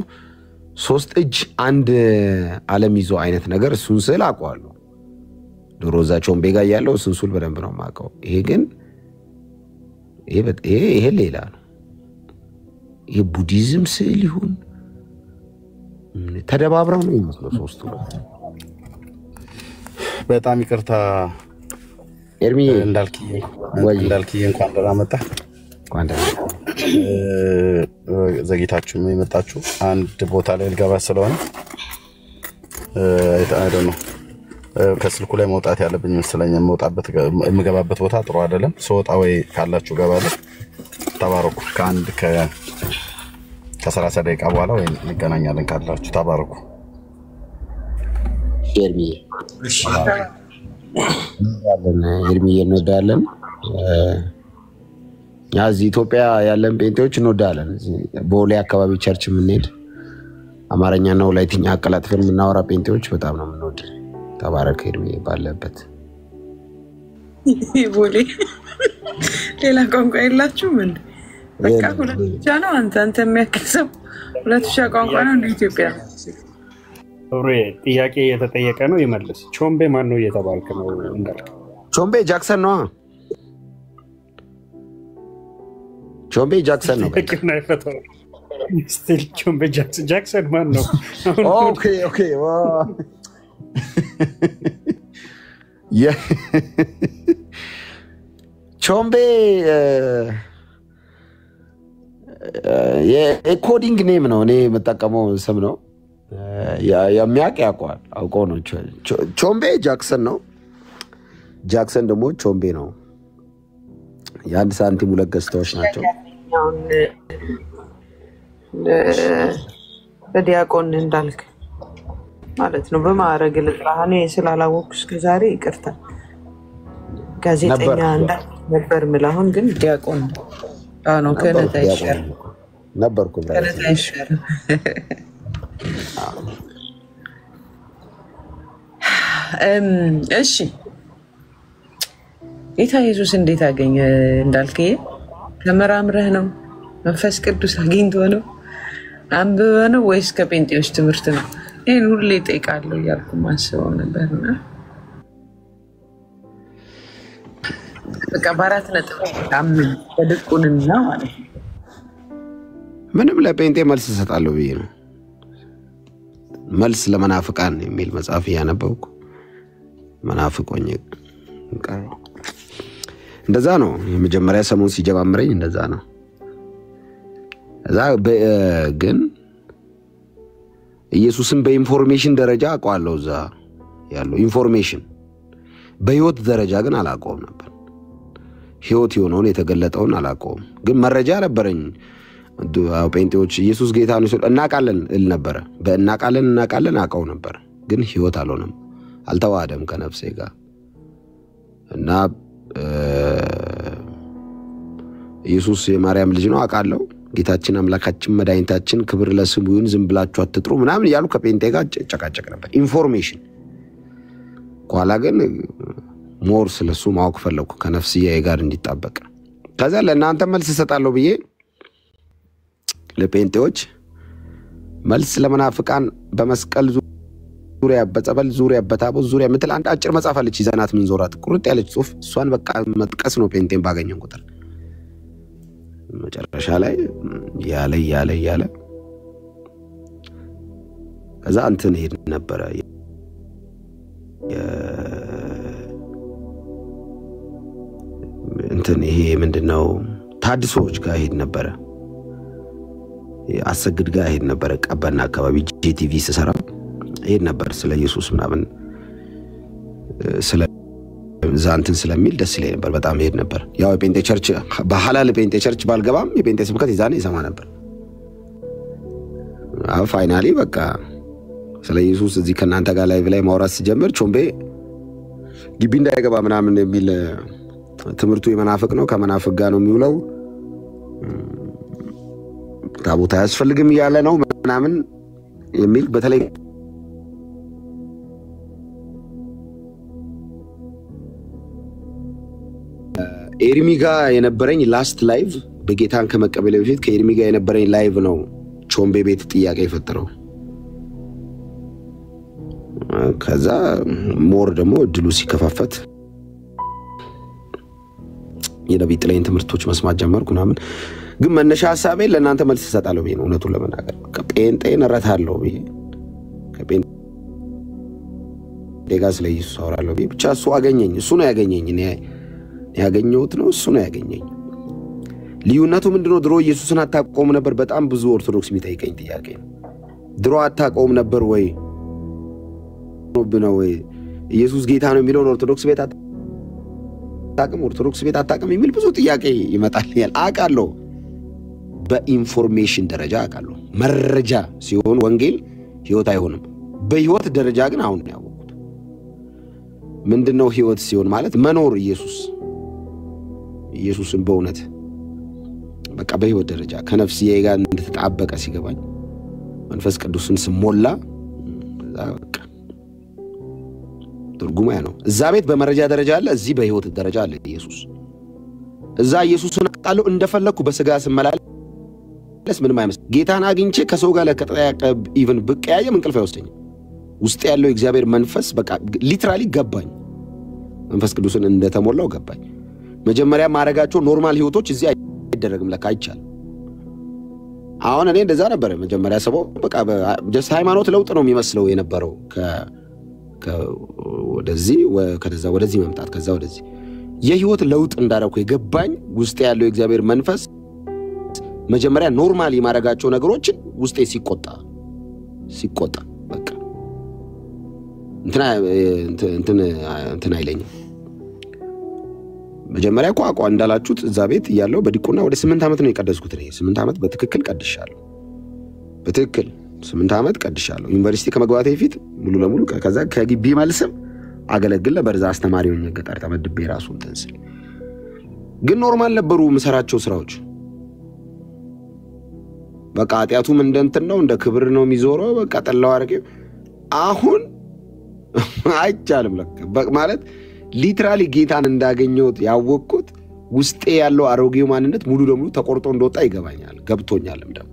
Speaker 1: ሶስት እጅ አንድ ዓለም ይዞ አይነት ነገር እሱን ስዕል አውቀዋለሁ። ድሮ እዛቸውን ቤጋ ያለው እሱን ስዕል በደንብ ነው የማውቀው። ይሄ ግን ይሄ ሌላ ነው። ይሄ ቡዲዝም ስዕል ይሁን ተደባብረው ነው የሚመስለው ሶስቱ።
Speaker 4: በጣም ይቅርታ
Speaker 1: ኤርሚ
Speaker 4: እንዳልክዬ እንኳን ደህና መጣህ። ዘግይታችሁ የመጣችሁ አንድ ቦታ ላይ ልገባ ስለሆነ አይደል ነው ከስልኩ ላይ መውጣት ያለብኝ መሰለኝ። የምገባበት ቦታ ጥሩ አይደለም። ስወጣ ወይ ካላችሁ ገባለሁ። ተባረኩ። ከ30 ደቂቃ በኋላ ወይ እንገናኛለን ካላችሁ ተባረኩ።
Speaker 1: ኤርሚ እንወዳለን። እዚህ ኢትዮጵያ ያለን ጴንጤዎች እንወዳለን። በቦሌ አካባቢ ቸርች የምንሄድ አማርኛና ወላይትኛ አቀላጥፈን የምናወራ ጴንጤዎች በጣም ነው የምንወድ። ተባረክ ኤርሚ ባለበት
Speaker 11: ይቦሌ ሌላ ቋንቋ የላችሁም እንዴ? በቃ ሁለት ብቻ ነው። አንተ የሚያከሰው ሁለት ብቻ ቋንቋ ነው እንደ ኢትዮጵያ።
Speaker 5: ጥያቄ የተጠየቀ ነው ይመልስ። ቾምቤ ማን ነው እየተባልክ ነው እንዳልክ?
Speaker 1: ቾምቤ ጃክሰን ነው። ቾምቤ ጃክሰን ነው።
Speaker 5: በቃ አይፈታው ስቲል ቾምቤ ጃክሰን ማን ነው?
Speaker 1: ኦኬ ቾምቤ የኮዲንግ ኔም ነው። እኔ የምጠቀመው ስም ነው። የሚያውቅ ያውቀዋል። አውቆ ነው። ቾምቤ ጃክሰን ነው። ጃክሰን ደግሞ ቾምቤ ነው። የአንድ ሳንቲም ሁለት ገጽታዎች ናቸው።
Speaker 11: በዲያቆን እንዳልክ ማለት ነው። በማዕረግ ልጥራህ። እኔ ስላላወቅኩ እስከዛሬ ይቅርታ። ጋዜጠኛ እንዳልክ ነበር የምልህ። አሁን ግን ዲያቆን ነው። ከነታ ይሻል
Speaker 1: ነበርኩ።
Speaker 11: ከነታ ይሻል። እሺ ጌታ ኢየሱስ እንዴት አገኘ እንዳልክ? ተመራምረህ ነው? መንፈስ ቅዱስ አግኝቶ ነው? አንብበ ነው ወይስ ከጴንጤዎች ትምህርት ነው? ይህን ሁሌ እጠይቃለሁ እያልኩ ማስበው ነበርና በቃ በአራት ነጥብ አምን በድቁንና ማለት ነው።
Speaker 1: ምንም ለጴንጤ መልስ እሰጣለሁ ብዬ ነው። መልስ ለመናፍቃን የሚል መጽሐፍ እያነበብኩ መናፍቆኝ እንደዛ ነው። የመጀመሪያ ሰሞን ሲጀማምረኝ እንደዛ ነው። እዛ ግን ኢየሱስን በኢንፎርሜሽን ደረጃ አውቀዋለሁ። እዛ ያለው ኢንፎርሜሽን በህይወት ደረጃ ግን አላውቀውም ነበር። ህይወት የሆነውን የተገለጠውን አላውቀውም። ግን መረጃ ነበረኝ። ጴንጤዎች ኢየሱስ ጌታ ነው ሲሉ እናውቃለን እል ነበረ። እናውቃለን አውቀው ነበር። ግን ህይወት አልሆነም፣ አልተዋሃደም ከነፍሴ ጋር እና ኢየሱስ የማርያም ልጅ ነው አውቃለሁ። ጌታችን አምላካችን መድኃኒታችን ክብር ለስሙ ይሁን፣ ዝም ብላችሁ አትጥሩ ምናምን እያሉ ከጴንጤ ጋር ጨቃጨቅ ነበር። ኢንፎርሜሽን ኋላ ግን ሞር ስለሱ ማወቅ ፈለኩ ከነፍስዬ ጋር እንዲጣበቅ። ከዛ ለእናንተ መልስ እሰጣለሁ ብዬ ለጴንጤዎች መልስ ለመናፍቃን በመስቀል ዙሪያ በጸበል ዙሪያ በታቦት ዙሪያ ምትል አንድ አጭር መጽሐፍ አለች ይዘናት ምን ዞራት ቁርጥ ያለች ጽሁፍ። እሷን በቃ መጥቀስ ነው ጴንጤን ባገኘን ቁጥር። መጨረሻ ላይ ያለ ከዛ እንትን ሄድ ነበረ እንትን ይሄ ምንድነው ታድሶች ጋር ሄድ ነበረ። አሰግድ ጋር ሄድ ነበረ። ቀበና አካባቢ ጂቲቪ ሲሰራ ሄድ ነበር። ስለ ኢየሱስ ምናምን ስለ ዛንትን ስለሚል ደስ ይለኝ ነበር። በጣም ሄድ ነበር። ያው የጴንጤ ቸርች በሐላል ጴንጤ ቸርች ባልገባም የጴንጤ ስብከት ይዛኔ ይሰማ ነበር። ፋይናሊ በቃ ስለ ኢየሱስ እዚህ ከናንተ ጋር ላይቭ ላይ ማውራት ሲጀምር ቾምቤ ግቢ እንዳይገባ ምናምን የሚል ትምህርቱ የመናፍቅ ነው፣ ከመናፍቅ ጋር ነው የሚውለው፣ ታቦት አያስፈልግም እያለ ነው ምናምን የሚል በተለይ ኤርሚ ጋር የነበረኝ ላስት ላይቭ በጌታን ከመቀበል በፊት ከኤርሚ ጋር የነበረኝ ላይቭ ነው ቾምቤ ቤት ጥያቄ የፈጠረው። ከዛ ሞር ደግሞ እድሉ ሲከፋፈት የነቢይ ጥላይን ትምህርቶች መስማት ጀመርኩ ምናምን። ግን መነሻ ሐሳቤ ለእናንተ መልስ እሰጣለሁ ብዬ ነው እውነቱን ለመናገር። ከጴንጤን እረታለሁ ብዬ ከጴንጤ ጋር ስለ ኢየሱስ አወራለሁ ብዬ ብቻ እሱ አገኘኝ። እሱ ነው ያገኘኝ። እኔ ያገኘሁት ነው፣ እሱ ነው ያገኘኝ። ልዩነቱ ምንድነው? ድሮ ኢየሱስን አታውቀውም ነበር። በጣም ብዙ ኦርቶዶክስ የሚጠይቀኝ ጥያቄ ነው። ድሮ አታውቀውም ነበር ወይ ነው ወይ ኢየሱስ ጌታ ነው የሚለውን ኦርቶዶክስ ቤት አታውቅም፣ ኦርቶዶክስ ቤት አታውቅም የሚል ብዙ ጥያቄ ይመጣልኛል። አውቃለሁ፣ በኢንፎርሜሽን ደረጃ አውቃለሁ። መረጃ ሲሆን ወንጌል ህይወት አይሆንም። በህይወት ደረጃ ግን አሁን ነው ያወቅሁት። ምንድነው ህይወት ሲሆን ማለት? መኖር ኢየሱስን በእውነት በቃ በህይወት ደረጃ ከነፍስዬ ጋር እንደተጣበቀ ሲገባኝ መንፈስ ቅዱስን ስሞላ በቃ ትርጉሙ ያ ነው። እዛ ቤት በመረጃ ደረጃ አለ፣ እዚህ በህይወት ደረጃ አለ ኢየሱስ። እዛ ኢየሱስን አውቃለሁ እንደፈለኩ በስጋ ስመላለስ ምንም አይመስልም። ጌታን አግኝቼ ከሰው ጋር ለከጠያቀብ ኢቭን ብቀያየም እንቅልፍ አይወስደኝም። ውስጥ ያለው የእግዚአብሔር መንፈስ በቃ ሊትራሊ ገባኝ። መንፈስ ቅዱስን እንደተሞላው ገባኝ። መጀመሪያ ማረጋቸው ኖርማል ህይወቶች እዚህ አይደረግም ለካ አይቻልም። አሁን እኔ እንደዛ ነበር መጀመሪያ ሰበው በቃ ጀስት ሃይማኖት ለውጥ ነው የሚመስለው የነበረው ወደዚህ ከዛ ወደዚህ መምጣት ከዛ ወደዚህ የህይወት ለውጥ እንዳደረኩ የገባኝ ውስጥ ያለው የእግዚአብሔር መንፈስ መጀመሪያ ኖርማሊ ማረጋቸው ነገሮችን ውስጤ ሲቆጣ በቃ እንትና አይለኝም። መጀመሪያ ቋቋ እንዳላችሁት እዛ ቤት ያለው በዲቁና ወደ 8 ዓመት ነው የቀደስኩት። እኔ 8 ዓመት በትክክል ቀድሻለሁ። በትክክል 8 ዓመት ቀድሻለሁ። ዩኒቨርሲቲ ከመግባቴ በፊት ሙሉ ለሙሉ ከዛ ከግቢ መልስም አገለግል ነበር። እዛ አስተማሪ ሆኜ ገጠር ተመድቤ ራሱ እንትን ስል ግን ኖርማል ነበሩ የምሰራቸው ስራዎች። በቃ ኃጢአቱም እንደንትን ነው እንደ ክብር ነው የሚዞረው። በቃ ጠላው አረቄ አሁን አይቻልም ለካ ማለት ሊትራሊ ጌታን እንዳገኘሁት ያወቅኩት ውስጤ ያለው አሮጌው ማንነት ሙሉ ለሙሉ ተቆርጦ እንደወጣ ይገባኛል፣ ገብቶኛልም ደግሞ።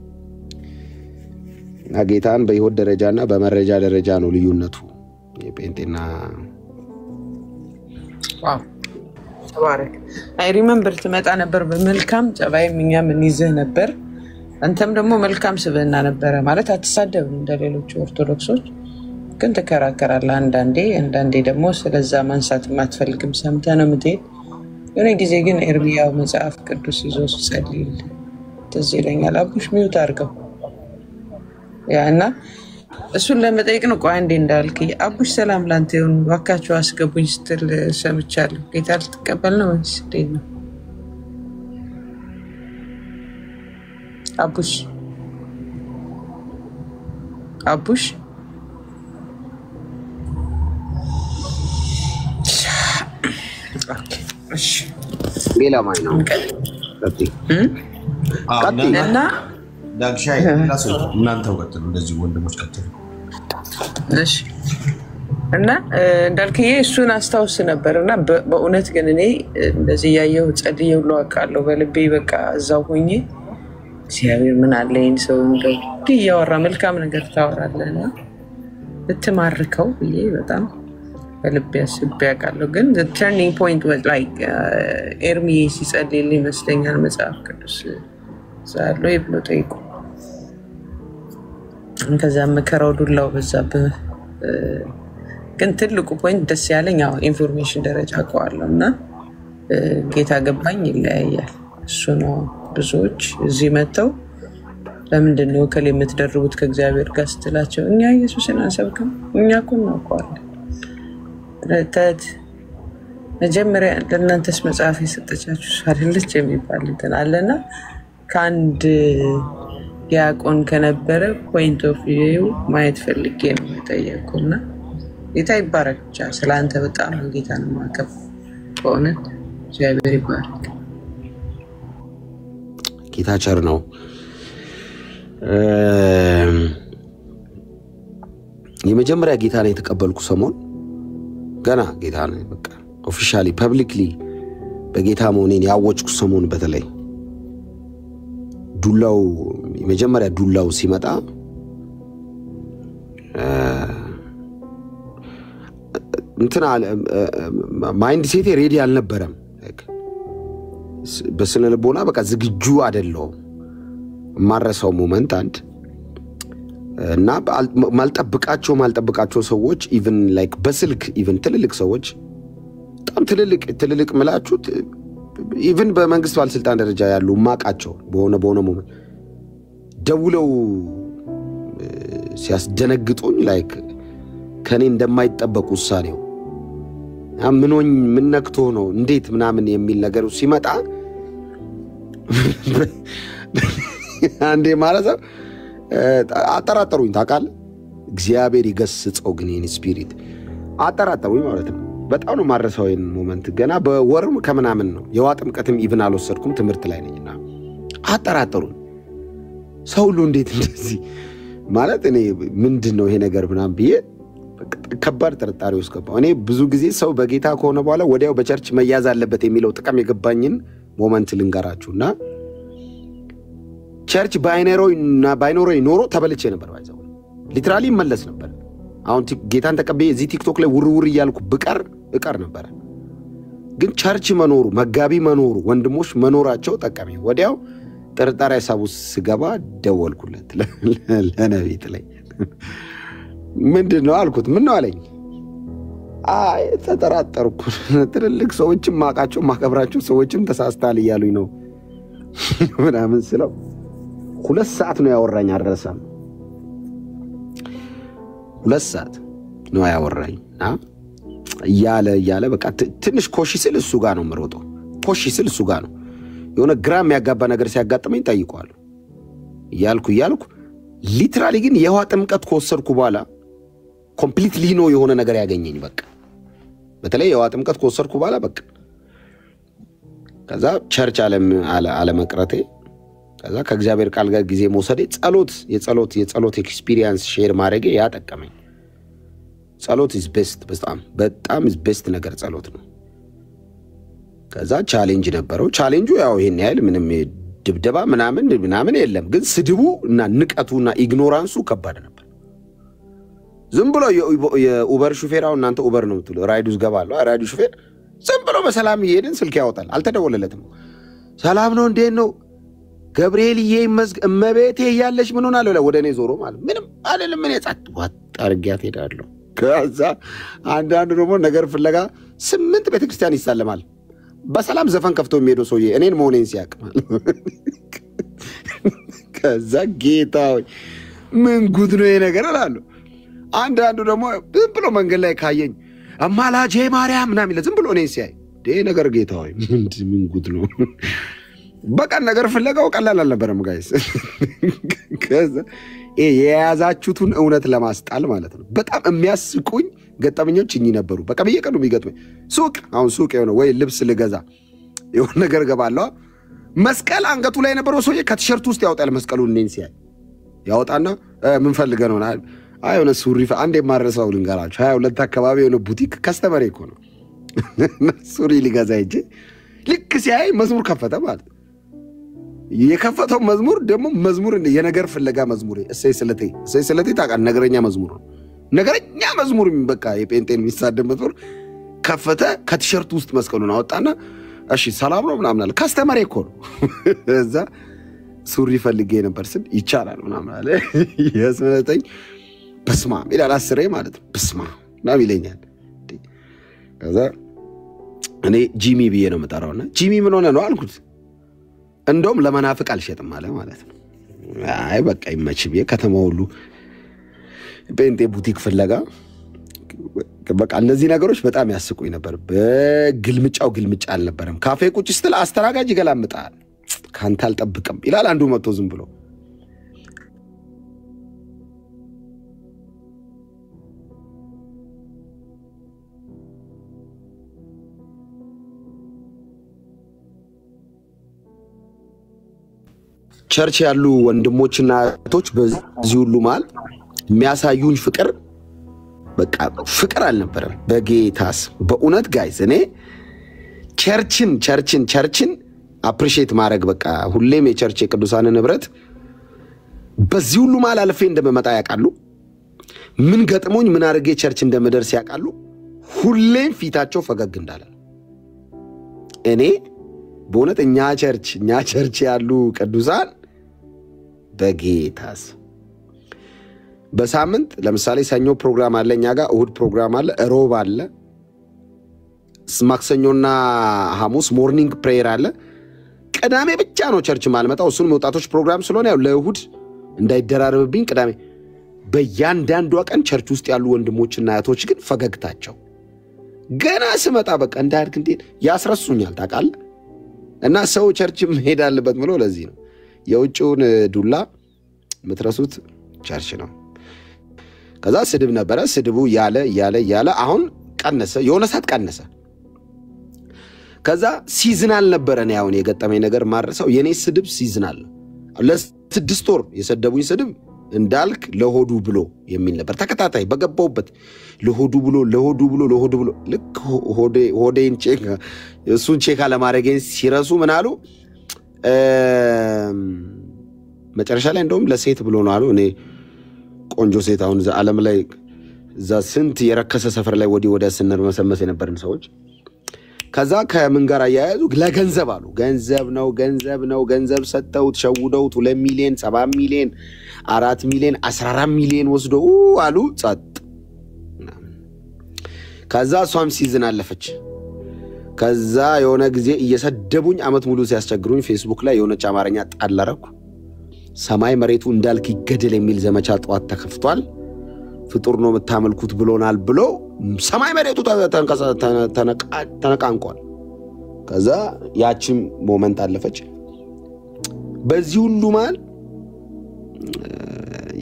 Speaker 1: እና ጌታን በህይወት ደረጃና በመረጃ ደረጃ ነው ልዩነቱ የጴንጤና
Speaker 11: ዋው ተባረክ። አይ ሪመምበር ትመጣ ነበር በመልካም ጸባይም እኛም እንይዝህ ነበር። አንተም ደግሞ መልካም ስብዕና ነበረ ማለት አትሳደብም እንደሌሎች ኦርቶዶክሶች ግን ተከራከራለህ አንዳንዴ ደግሞ ስለዛ ማንሳት ማትፈልግም ሰምተህ ነው የምትሄድ። የሆነ ጊዜ ግን ኤርሚያው መጽሐፍ ቅዱስ ይዞ ሲጸልይ ትዝ ይለኛል። አቡሽ ሚውት አድርገው ያና እሱን ለመጠየቅ ነው። ቆይ አንዴ እንዳልክ አቡሽ ሰላም ላንተ ይሁን እባካችሁ አስገቡኝ ስትል ሰምቻለሁ። ጌታ ልትቀበል ነው ወይስ እንዴት ነው? አቡሽ
Speaker 1: ሌላ ማይ ነው
Speaker 10: እና ዳግሻይ ራሱ እናንተው ቀጥሉ፣ እንደዚህ ወንድሞች ቀጥሉ።
Speaker 11: እሺ እና እንዳልከኝ እሱን አስታውስ ነበርና በእውነት ግን እኔ እንደዚህ ያየው ጸልየው ለዋቃለሁ በልቤ በቃ እዛው ሆኜ እግዚአብሔር ምን አለኝ ሰው እንደው ያወራ መልካም ነገር ታወራለና ልትማርከው ብዬ በጣም በልቤ አስቤ ያውቃለሁ። ግን the turning point was like ኤርሚ ሲጸልይልኝ ይመስለኛል መጽሐፍ ቅዱስ ዛሬ ብሎ ጠይቁ። ከዛ መከራው ዱላው በዛብህ። ግን ትልቁ ፖይንት ደስ ያለኝ ያው ኢንፎርሜሽን ደረጃ አውቀዋለሁና ጌታ ገባኝ ይለያያል። እሱ ነው ብዙዎች እዚህ መተው ለምንድን ነው ከሌ የምትደርቡት ከእግዚአብሔር ጋር ስትላቸው እኛ ኢየሱስን አንሰብክም እኛ እኮ እናውቀዋለን። ረታት መጀመሪያ ለእናንተስ መጽሐፍ የሰጠቻችሁ አይደለች የሚባል እንትን አለና ከአንድ ዲያቆን ከነበረ ፖይንት ኦፍ ቪው ማየት ፈልጌ ነው የጠየቁና ጌታ ይባረክ። ብቻ ስለአንተ በጣም ጌታን ማከብ በእውነት እግዚአብሔር ይባረክ።
Speaker 1: ጌታ ቸር ነው። የመጀመሪያ ጌታን የተቀበልኩ ሰሞን ገና ጌታን በቃ ኦፊሻሊ ፐብሊክሊ በጌታ መሆኔን ያወጭኩ ሰሞን በተለይ ዱላው የመጀመሪያ ዱላው ሲመጣ እንትና ማይንድ ሴቴ ሬዲ አልነበረም። በስነ ልቦና በቃ ዝግጁ አይደለሁም። ማረሳው ሞመንት አንድ እና ማልጠብቃቸው ሰዎች ኢቭን ላይክ በስልክ ኢቭን ትልልቅ ሰዎች በጣም ትልልቅ ምላችሁት ኢቭን በመንግስት ባለስልጣን ደረጃ ያሉ ማቃቸው በሆነ ሞመንት ደውለው ሲያስደነግጡኝ ላይክ ከኔ እንደማይጠበቅ ውሳኔው ምን ነክቶ ነው እንዴት ምናምን የሚል ነገር ሲመጣ አንዴ ማለት አጠራጠሩኝ። ታውቃለህ እግዚአብሔር ይገስጸው ግን የኔ ስፒሪት አጠራጠሩኝ ማለት ነው። በጣም ነው ማረሳው ይሄን ሞመንት። ገና በወርም ከምናምን ነው የዋጥምቀትም ኢቭን አልወሰድኩም ትምህርት ላይ ነኝና አጠራጠሩኝ። ሰው ሁሉ እንዴት እንደዚህ ማለት እኔ ምንድነው ይሄ ነገር ምናምን ብዬ ከባድ ጥርጣሬ ውስጥ ገባሁ። እኔ ብዙ ጊዜ ሰው በጌታ ከሆነ በኋላ ወዲያው በቸርች መያዝ አለበት የሚለው ጥቅም የገባኝን ሞመንት ልንገራችሁና ቸርች ባይኖረኝ ኖሮ ተበልቼ ነበር። ባይዘው ሊትራሊ መለስ ነበር። አሁን ጌታን ተቀበየ እዚህ ቲክቶክ ላይ ውርውር እያልኩ እቀር ነበር። ግን ቸርች መኖሩ መጋቢ መኖሩ ወንድሞች መኖራቸው ጠቀመኝ። ወዲያው ጥርጣሬ ሀሳቡ ስገባ ደወልኩለት ለነቢት ላይ ምንድነው አልኩት። ምን ነው አለኝ። አይ ተጠራጠርኩ፣ ትልልቅ ሰዎችም ማቃቸው ማከብራቸው ሰዎችም ተሳስተሃል እያሉኝ ነው ምናምን ስለው 2 ሰዓት ነው ያወራኝ። አልረሳም 2 ሰዓት ነው ያወራኝና እያለ በቃ ትንሽ ኮሽ ስል እሱ ጋር ነው የምሮጠው። ኮሽ ስል እሱ ጋር ነው የሆነ ግራም ያጋባ ነገር ሲያጋጥመኝ ጠይቀዋለሁ እያልኩ ሊትራሊ ግን የውሃ ጥምቀት ከወሰድኩ በኋላ ኮምፕሊትሊ ነው የሆነ ነገር ያገኘኝ። በቃ በተለይ የውሃ ጥምቀት ከወሰድኩ በኋላ በቃ ከዛ ቸርች አለመቅረቴ ከዛ ከእግዚአብሔር ቃል ጋር ጊዜ መውሰዴ የጸሎት ኤክስፒሪየንስ ሼር ማድረጌ ያጠቀመኝ። ጸሎት is best በጣም is best ነገር ጸሎት ነው። ከዛ ቻሌንጅ ነበረው። ቻሌንጁ ያው ይሄን ያህል ምንም ድብደባ ምናምን የለም፣ ግን ስድቡ እና ንቀቱና ኢግኖራንሱ ከባድ ነበር። ዝም ብሎ የኡበር ሹፌራው እናንተ ኡበር ነው የምትሉ ራይዱስ ገባለሁ ራይዱ ሹፌር ዝም ብሎ በሰላም ይሄድን ስልክ ያወጣል። አልተደወለለትም። ሰላም ነው እንዴት ነው ገብርኤልዬ እመቤቴ እያለች ምን ሆናለሁ ወደ እኔ ዞሮ ማለት ምንም አይደለም። ምን የጻት አርጊያት ሄዳለሁ። ከዛ አንዳንዱ ደግሞ ነገር ፍለጋ 8 ቤተክርስቲያን ይሳለማል። በሰላም ዘፈን ከፍቶ የሚሄደው ሰውዬ እኔን መሆኔን ሲያቅ ከዛ ጌታ ሆይ ምን ጉድ ነው ነገር እላለሁ። አንዳንዱ ደግሞ ዝም ብሎ መንገድ ላይ ካየኝ አማላጄ ማርያም ምናምን ይላል ዝም ብሎ እኔን ሲያይ ነገር ጌታ ሆይ ምን ጉድ ነው። በቃ ነገር ፍለጋው ቀላል አልነበረም ጋይስ። ከዛ የያዛችሁትን እውነት ለማስጣል ማለት ነው። በጣም የሚያስቁኝ ገጠመኞች እኚህ ነበሩ። በቃ በየቀኑ የሚገጥመኝ ሱቅ የሆነ ወይ ልብስ ልገዛ የሆነ ነገር ገባለሁ። መስቀል አንገቱ ላይ የነበረው ሰውዬ ከቲሸርቱ ውስጥ ያወጣል መስቀሉን እኔን ሲያይ ያወጣና ምን ፈልገህ ነው? አይ የሆነ ሱሪ አንዴ የማረሳው ልንገራችሁ። 22 አካባቢ የሆነ ቡቲክ ከስተመሬ እኮ ነው ሱሪ ሊገዛ ሂጅ ልክ ሲያይ መዝሙር ከፈተ ማለት የከፈተው መዝሙር ደግሞ መዝሙር የነገር ፍለጋ መዝሙር እሰይ ስለቴ ታውቃለህ። ነገረኛ መዝሙር በቃ የጴንጤን የሚሳደብ መዝሙር ከፈተ። ከቲሸርቱ ውስጥ መስቀሉን አወጣና እሺ ሰላም ነው ምናምን አለ። ካስተመሬ እኮ ነው። እዛ ሱሪ ፈልጌ ነበር ስል ይቻላል ምናምን አለ። የስመለጠኝ በስማ ይላል 10 ማለት ነው። በስማ ነው ይለኛል። ከዛ እኔ ጂሚ ብዬ ነው የምጠራውና ጂሚ ምን ሆነ ነው አልኩት። እንደውም ለመናፍቅ አልሸጥም አለ ማለት ነው። አይ በቃ ይመች ብዬ ከተማ ሁሉ ጴንጤ ቡቲክ ፍለጋ በቃ እነዚህ ነገሮች በጣም ያስቁኝ ነበር። በግልምጫው ግልምጫ አልነበረም። ካፌ ቁጭ ስትል አስተናጋጅ ይገላምጣል። ካንተ አልጠብቅም ይላል አንዱ መጥቶ ዝም ብሎ ቸርች ያሉ ወንድሞችና እህቶች በዚህ ሁሉ መሃል የሚያሳዩኝ ፍቅር በቃ ፍቅር አልነበረም። በጌታስ በእውነት ጋይስ እኔ ቸርችን አፕሪሺየት ማድረግ በቃ ሁሌም የቸርች የቅዱሳንን ህብረት በዚህ ሁሉ መሃል አልፌ እንደመመጣ ያውቃሉ። ምን ገጥሞኝ ምን አድርጌ ቸርች እንደምደርስ ያውቃሉ። ሁሌም ፊታቸው ፈገግ እንዳለ እኔ በእውነት እኛ ቸርች ያሉ ቅዱሳን በጌታስ በሳምንት ለምሳሌ ሰኞ ፕሮግራም አለ እኛ ጋር፣ እሁድ ፕሮግራም አለ፣ ሮብ አለ፣ ማክሰኞና ሐሙስ ሞርኒንግ ፕሬየር አለ። ቅዳሜ ብቻ ነው ቸርች ማልመጣው። እሱን መውጣቶች ፕሮግራም ስለሆነ ያው ለእሁድ እንዳይደራረብብኝ ቅዳሜ በእያንዳንዷ ቀን ቸርች ውስጥ ያሉ ወንድሞችና እህቶች ግን ፈገግታቸው ገና ስመጣ በቃ እንዳድግ እንዴ ያስረሱኛል ታውቃለህ። እና ሰው ቸርች መሄድ አለበት ብሎ ለዚህ ነው የውጭውን ዱላ የምትረሱት ቸርች ነው። ከዛ ስድብ ነበረ። ስድቡ ያለ አሁን ቀነሰ፣ የሆነ ሰዓት ቀነሰ። ከዛ ሲዝናል ነበረ። ነው አሁን የገጠመኝ ነገር ማረሰው የኔ ስድብ ሲዝናል። ለ6 ወር የሰደቡኝ ስድብ እንዳልክ ለሆዱ ብሎ የሚል ነበር ተከታታይ በገባውበት ለሆዱ ብሎ ልክ ሆዴን ቼክ እሱን ቼክ አለማድረጌን ሲረሱ ምን አሉ መጨረሻ ላይ እንደውም ለሴት ብሎ ነው አሉ እኔ ቆንጆ ሴት አሁን ዓለም ላይ እዛ ስንት የረከሰ ሰፈር ላይ ወዲያ ስነር መሰመስ የነበርን ሰዎች ከዛ ከምን ጋር ያያዙ ለገንዘብ አሉ ገንዘብ ሰጠውት ሸውደውት 2 ሚሊዮን 7 ሚሊዮን 4 ሚሊዮን 14 ሚሊዮን ወስደው አሉ ጻጥ ከዛ ሷም ሲዝን አለፈች ከዛ የሆነ ጊዜ እየሰደቡኝ አመት ሙሉ ሲያስቸግሩኝ ፌስቡክ ላይ የሆነች አማርኛ ጣላረኩ ሰማይ መሬቱ እንዳልክ ይገደል የሚል ዘመቻ ጧት ተከፍቷል ፍጡር ነው መታመልኩት ብሎናል ብሎ ሰማይ መሬቱ ተነቃንቋል ከዛ ያቺም ሞመንት አለፈች በዚህ ሁሉ ማል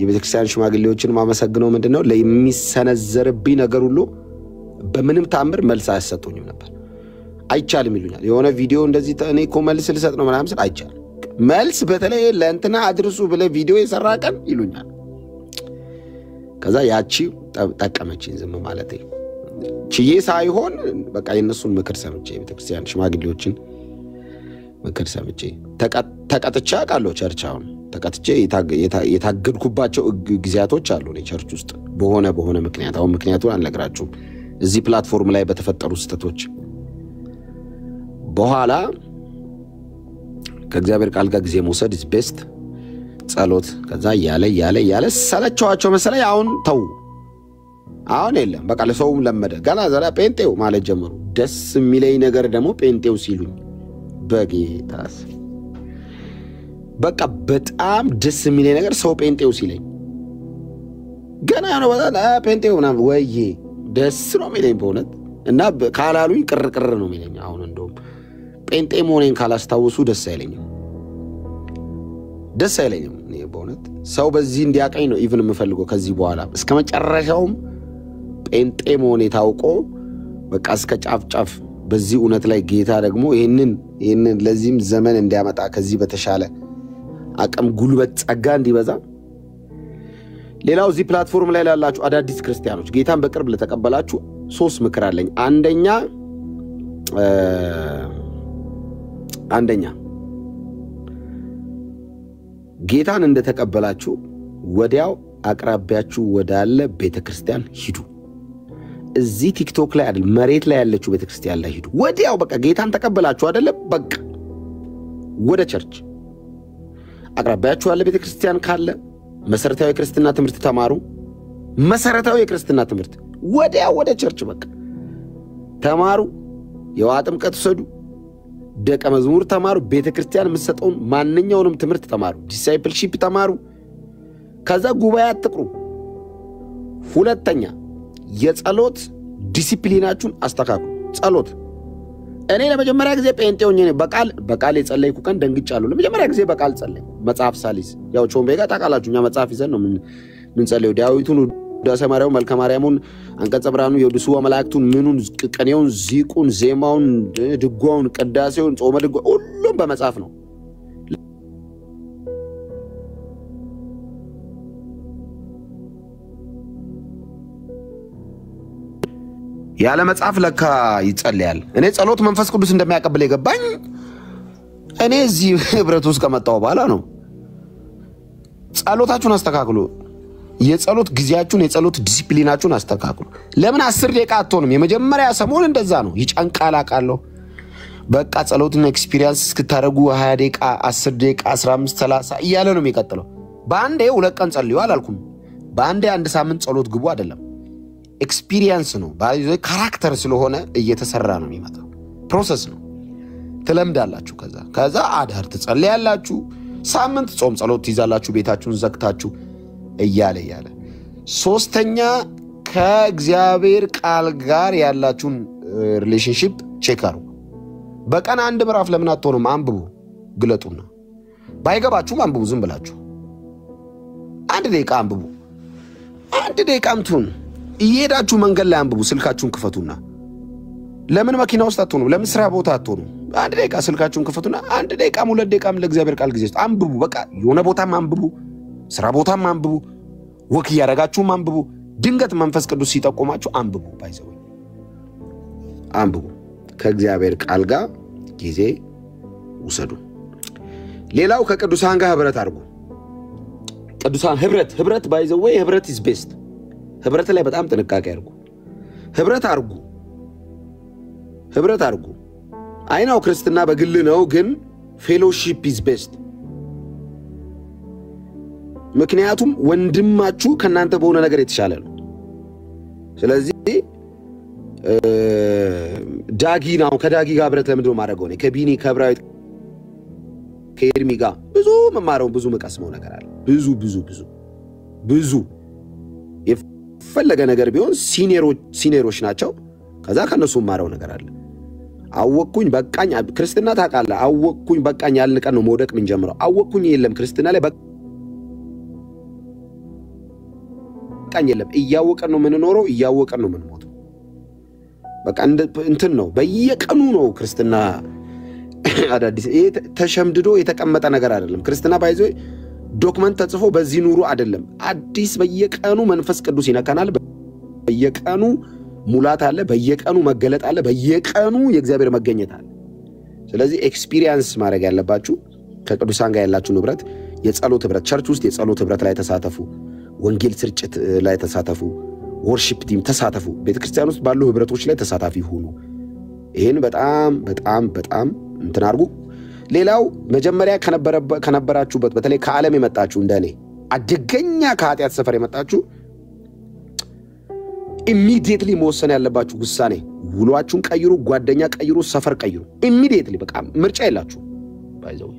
Speaker 1: የቤተክርስቲያን ሽማግሌዎችን ማመሰግነው ምንድነው ለሚሰነዘርብኝ ነገር ሁሉ በምንም ታምር መልስ አያሰጡኝም ነበር አይቻልም ይሉኛል የሆነ ቪዲዮ እንደዚህ እኔ እኮ መልስ ልሰጥ ነው ምናምን ስል አይቻልም መልስ በተለይ ለእንትና አድርሱ ብለ ቪዲዮ የሰራቀን ይሉኛል ከዛ ያቺ ተጠቀመችኝ ዝም ማለት ቺዬ ሳይሆን በቃ የነሱን ምክር ሰምቼ ቤተክርስቲያን ሽማግሌዎችን ምክር ሰምቼ ተቀጥቻ ቃለው ቸርቻውን ተቀጥቼ የታገድኩባቸው ግዚያቶች አሉ ነው ቸርች ውስጥ በሆነ ምክንያት አሁን ምክንያቱን አልነግራችሁም እዚህ ፕላትፎርም ላይ በተፈጠሩ ስተቶች በኋላ ከእግዚአብሔር ቃል ጋር ጊዜ መውሰድ is best ጸሎት ከዛ ያለ ሰለቻቸው መሰለኝ አሁን ተው አሁን የለም በቃ ለሰውም ለመደ ገና ዘራ ጴንጤው ማለት ጀመሩ ደስ የሚለኝ ነገር ደግሞ ጴንጤው ሲሉኝ በጌታስ በቃ በጣም ደስ የሚለኝ ነገር ሰው ጴንጤው ሲለኝ ገና ነው በዛ ጴንጤው ምናምን ወይዬ ደስ ነው የሚለኝ በእውነት እና ካላሉኝ ቅርቅር ነው የሚለኝ አሁን እንደውም ጴንጤ መሆኔን ካላስታውሱ ደስ አይለኝም እኔ በእውነት ሰው በዚህ እንዲያቀኝ ነው ኢቭን የምፈልገው ከዚህ በኋላ እስከ መጨረሻውም ጴንጤ መሆኔ ታውቆ በቃ እስከ ጫፍ በዚህ እውነት ላይ ጌታ ደግሞ ይሄንን ለዚህም ዘመን እንዲያመጣ ከዚህ በተሻለ አቅም ጉልበት ጸጋ እንዲበዛ ሌላው እዚህ ፕላትፎርም ላይ ላላችሁ አዳዲስ ክርስቲያኖች ጌታን በቅርብ ለተቀበላችሁ 3 ምክር አለኝ አንደኛ ጌታን እንደተቀበላችሁ ወዲያው አቅራቢያችሁ ወዳለ ቤተክርስቲያን ሂዱ እዚህ ቲክቶክ ላይ አይደል መሬት ላይ ያለችው ቤተክርስቲያን ላይ ሂዱ ወዲያው በቃ ጌታን ተቀበላችሁ አይደለ በቃ ወደ ቸርች አቅራቢያችሁ ያለ ቤተክርስቲያን ካለ መሰረታዊ ክርስትና ትምህርት ተማሩ መሰረታዊ ክርስትና ትምህርት ወዲያው ወደ ቸርች በቃ ተማሩ የውሃ ጥምቀት ወሰዱ ደቀ መዝሙር ተማሩ ቤተክርስቲያን የምትሰጠውን ማንኛውንም ትምህርት ተማሩ ዲሳይፕልሺፕ ተማሩ ከዛ ጉባኤ አትቅሩ ሁለተኛ የጸሎት ዲሲፕሊናችሁን አስተካክሉ ጸሎት እኔ ለመጀመሪያ ጊዜ ጴንጤው ነኝ በቃል የጸለይኩ ቀን ደንግጫለሁ ለመጀመሪያ ጊዜ በቃል ጸለይኩ መጽሐፍ ሳሊስ ያው ቾምቤ ጋር ታቃላችሁኛ መጽሐፍ ይዘን ነው ምን ጸለዩ ዳዊቱን ዳሰ ማርያም መልከ ማርያሙን አንቀጸ ብርሃኑ የዱሱ መላእክቱን ምኑን ቅኔውን ዚቁን ዜማውን ድጓውን ቅዳሴውን ጾመ ድጓ ሁሉም በመጽሐፍ ነው ያለ መጽሐፍ ለካ ይጸልያል እኔ ጸሎት መንፈስ ቅዱስ እንደሚያቀብል የገባኝ እኔ እዚህ ህብረት ውስጥ ከመጣው በኋላ ነው ጸሎታችሁን አስተካክሉ የጸሎት ግዚያችሁን የጸሎት ዲሲፕሊናችሁን አስተካክሉ ለምን 10 ደቂቃ አትሆንም የመጀመሪያ ሰሞን እንደዛ ነው ይጫንቃል አቃለሁ በቃ ጸሎትን ኤክስፒሪየንስ እስክታረጉ 20 ደቂቃ 10 ደቂቃ 15 30 እያለ ነው የሚቀጥለው በአንዴ 2 ቀን ጸልዩ አላልኩም በአንዴ 1 ሳምንት ጸሎት ግቡ አይደለም ኤክስፒሪየንስ ነው ባይዞ ካራክተር ስለሆነ እየተሰራ ነው የሚመጣው ፕሮሰስ ነው ተለምዳላችሁ ከዛ አዳር ትጸልያላችሁ ሳምንት ጾም ጸሎት ትይዛላችሁ ቤታችሁን ዘግታችሁ እያለ ሶስተኛ ከእግዚአብሔር ቃል ጋር ያላችሁን ሪሌሽንሺፕ ቼክ አድርጉ በቀን 1 ምዕራፍ ለምን አትሆኑም አንብቡ ግለጡና ባይገባችሁም አንብቡ ዝም ብላችሁ 1 ደቂቃ አንብቡ 1 ደቂቃም ትሁን እየሄዳችሁ መንገድ ላይ አንብቡ ስልካችሁን ክፈቱና ለምን መኪና ውስጥ አትሆኑ ለምን ስራ ቦታ አትሆኑ 1 ደቂቃ ስልካችሁን ክፈቱና 1 ደቂቃም 2 ደቂቃም ለእግዚአብሔር ቃል ጊዜ አንብቡ በቃ የሆነ ቦታም አንብቡ ስራ ቦታም አንብቡ፣ ወክ እያደረጋችሁም አንብቡ። ድንገት መንፈስ ቅዱስ ሲጠቆማችሁ አንብቡ። ባይዘው አንብቡ። ከእግዚአብሔር ቃል ጋር ጊዜ ውሰዱ። ሌላው ከቅዱሳን ጋር ህብረት አድርጉ። ቅዱሳን ህብረት ባይዘው ህብረት ኢዝ ቤስት። ህብረት ላይ በጣም ጥንቃቄ አድርጉ። ህብረት አድርጉ። አይናው ክርስትና በግል ነው፣ ግን ፌሎሺፕ ኢዝ ቤስት። ምክንያቱም ወንድማችሁ ከናንተ በሆነ ነገር የተሻለ ነው። ስለዚህ ዳጊ ነው ከዳጊ ጋር ህብረት ለምንድነው ማድረገው? ነው ከቢኒ ከብራዊት ከኤርሚ ጋር ብዙ መማረው ብዙ መቀስመው ነገር አለ። ብዙ የፈለገ ነገር ቢሆን ሲኒየሮች ናቸው። ከዛ ከነሱ ማረው ነገር አለ። አወቅኩኝ በቃኝ ክርስትና ታውቃለህ። አወቅኩኝ በቃኝ ያልን ቀን ነው መውደቅ ምን ጀምረው። አወቅኩኝ የለም ክርስትና ላይ በቃኝ የለም። እያወቀን ነው የምንኖረው፣ እያወቀን ነው የምንሞተው። በቃ እንትን ነው በየቀኑ ነው ክርስትና። አዳዲስ ተሸምድዶ የተቀመጠ ነገር አይደለም ክርስትና። ባይዞ ዶክመንት ተጽፎ በዚህ ኑሩ አይደለም። አዲስ በየቀኑ መንፈስ ቅዱስ ይነካናል። በየቀኑ ሙላት አለ፣ በየቀኑ መገለጥ አለ፣ በየቀኑ የእግዚአብሔር መገኘት አለ። ስለዚህ ኤክስፒሪየንስ ማድረግ ያለባችሁ ከቅዱሳን ጋር ያላችሁ ንብረት የጸሎት ህብረት፣ ቸርች ውስጥ የጸሎት ህብረት ላይ ተሳተፉ። ወንጌል ስርጭት ላይ ተሳተፉ። ወርሺፕ ቲም ተሳተፉ። ቤተክርስቲያን ውስጥ ባሉ ህብረቶች ላይ ተሳታፊ ሁኑ። ይሄን በጣም እንትን አድርጉ። ሌላው መጀመሪያ ከነበራችሁበት በተለይ ከዓለም የመጣችሁ እንደኔ አደገኛ ከኃጢአት ሰፈር የመጣችሁ ኢሚዲየትሊ መወሰን ያለባችሁ ውሳኔ፣ ውሏችሁን ቀይሩ፣ ጓደኛ ቀይሩ፣ ሰፈር ቀይሩ። ኢሚዲየትሊ በቃ ምርጫ የላችሁ። ባይዘው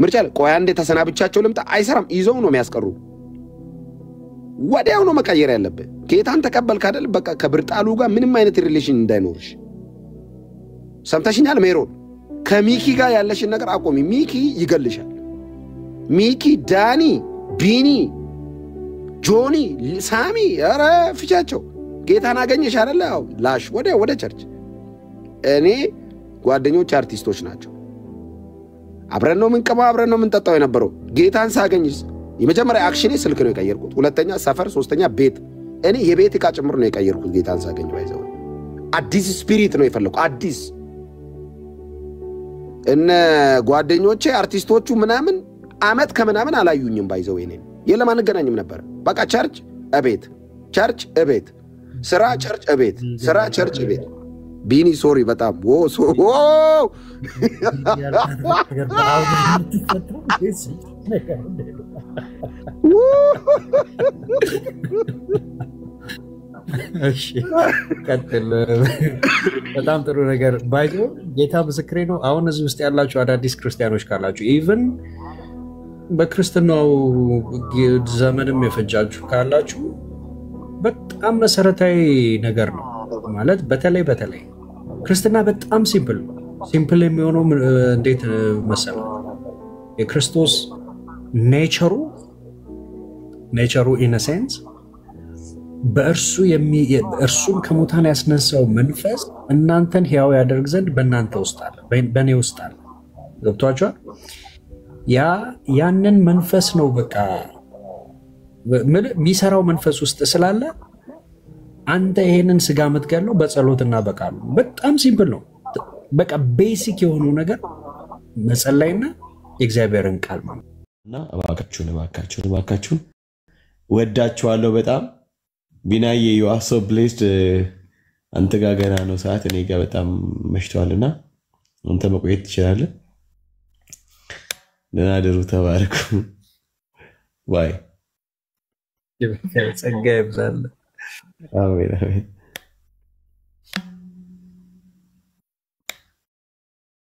Speaker 1: ምርጫ ቆይ አንዴ ተሰናብቻቸው ልምጣ አይሰራም። ይዘው ነው የሚያስቀሩ። ወዲያው ነው መቀየር ያለበት። ጌታን ተቀበልክ አይደል? በቃ ከብርጣሉ ጋር ምንም አይነት ሪሌሽን እንዳይኖርሽ። ሰምተሽኛል ሜሮን? ከሚኪ ጋር ያለሽን ነገር አቆሚ። ሚኪ ይገልሻል። ሚኪ፣ ዳኒ፣ ቢኒ፣ ጆኒ፣ ሳሚ ኧረ ፍቻቸው። ጌታን አገኘሽ አይደል? አዎ ላሽ ወደ ቸርች። እኔ ጓደኞች አርቲስቶች ናቸው። አብረን ነው የምንቀማው፣ አብረን ነው የምንጠጣው የነበረው። ጌታን ሳገኝስ የመጀመሪያ አክሽኔ ስልክ ነው የቀየርኩት። ሁለተኛ ሰፈር፣ ሶስተኛ ቤት። እኔ የቤት ዕቃ ጭምር ነው የቀየርኩት ጌታን ሳገኝ። ባይዘው አዲስ ስፒሪት ነው የፈለኩት። አዲስ እነ ጓደኞቼ አርቲስቶቹ ምናምን አመት ከምናምን አላዩኝም። ባይዘው እኔን የለም አንገናኝም ነበር። በቃ ቸርች እቤት፣ ቸርች እቤት፣ ስራ ቸርች እቤት፣ ስራ ቸርች እቤት። ቢኒ ሶሪ በጣም
Speaker 5: እሺ ቀጥል። በጣም ጥሩ ነገር ባይዞ ጌታ ምስክሬ ነው። አሁን እዚህ ውስጥ ያላችሁ አዳዲስ ክርስቲያኖች ካላችሁ ኢቭን በክርስትናው ዘመንም የፈጃችሁ ካላችሁ በጣም መሰረታዊ ነገር ነው ማለት በተለይ ክርስትና በጣም ሲምፕል የሚሆነው እንዴት መሰለው? የክርስቶስ ኔቸሩ ኢን ሴንስ እርሱን ከሙታን ያስነሳው መንፈስ እናንተን ሕያው ያደርግ ዘንድ በእናንተ ውስጥ አለ፣ በእኔ ውስጥ አለ። ገብቷችኋል? ያንን መንፈስ ነው በቃ የሚሰራው መንፈስ ውስጥ ስላለ አንተ ይሄንን ስጋ የምትገለው በጸሎትና በቃሉ። በጣም ሲምፕል ነው። በቃ ቤሲክ የሆነው ነገር መጸለይና የእግዚአብሔርን ቃል ማለት
Speaker 10: እና እባካችሁን ወዳችኋለሁ በጣም። ቢናዬ you are so blessed። አንተ ጋር ገና ነው ሰዓት፣ እኔ ጋር በጣም መሽቷልና አንተ መቆየት ትችላለህ። ደህና ደሩ፣ ተባረኩ። ባይ።
Speaker 5: ጸጋ ይብዛል።
Speaker 10: አሜን።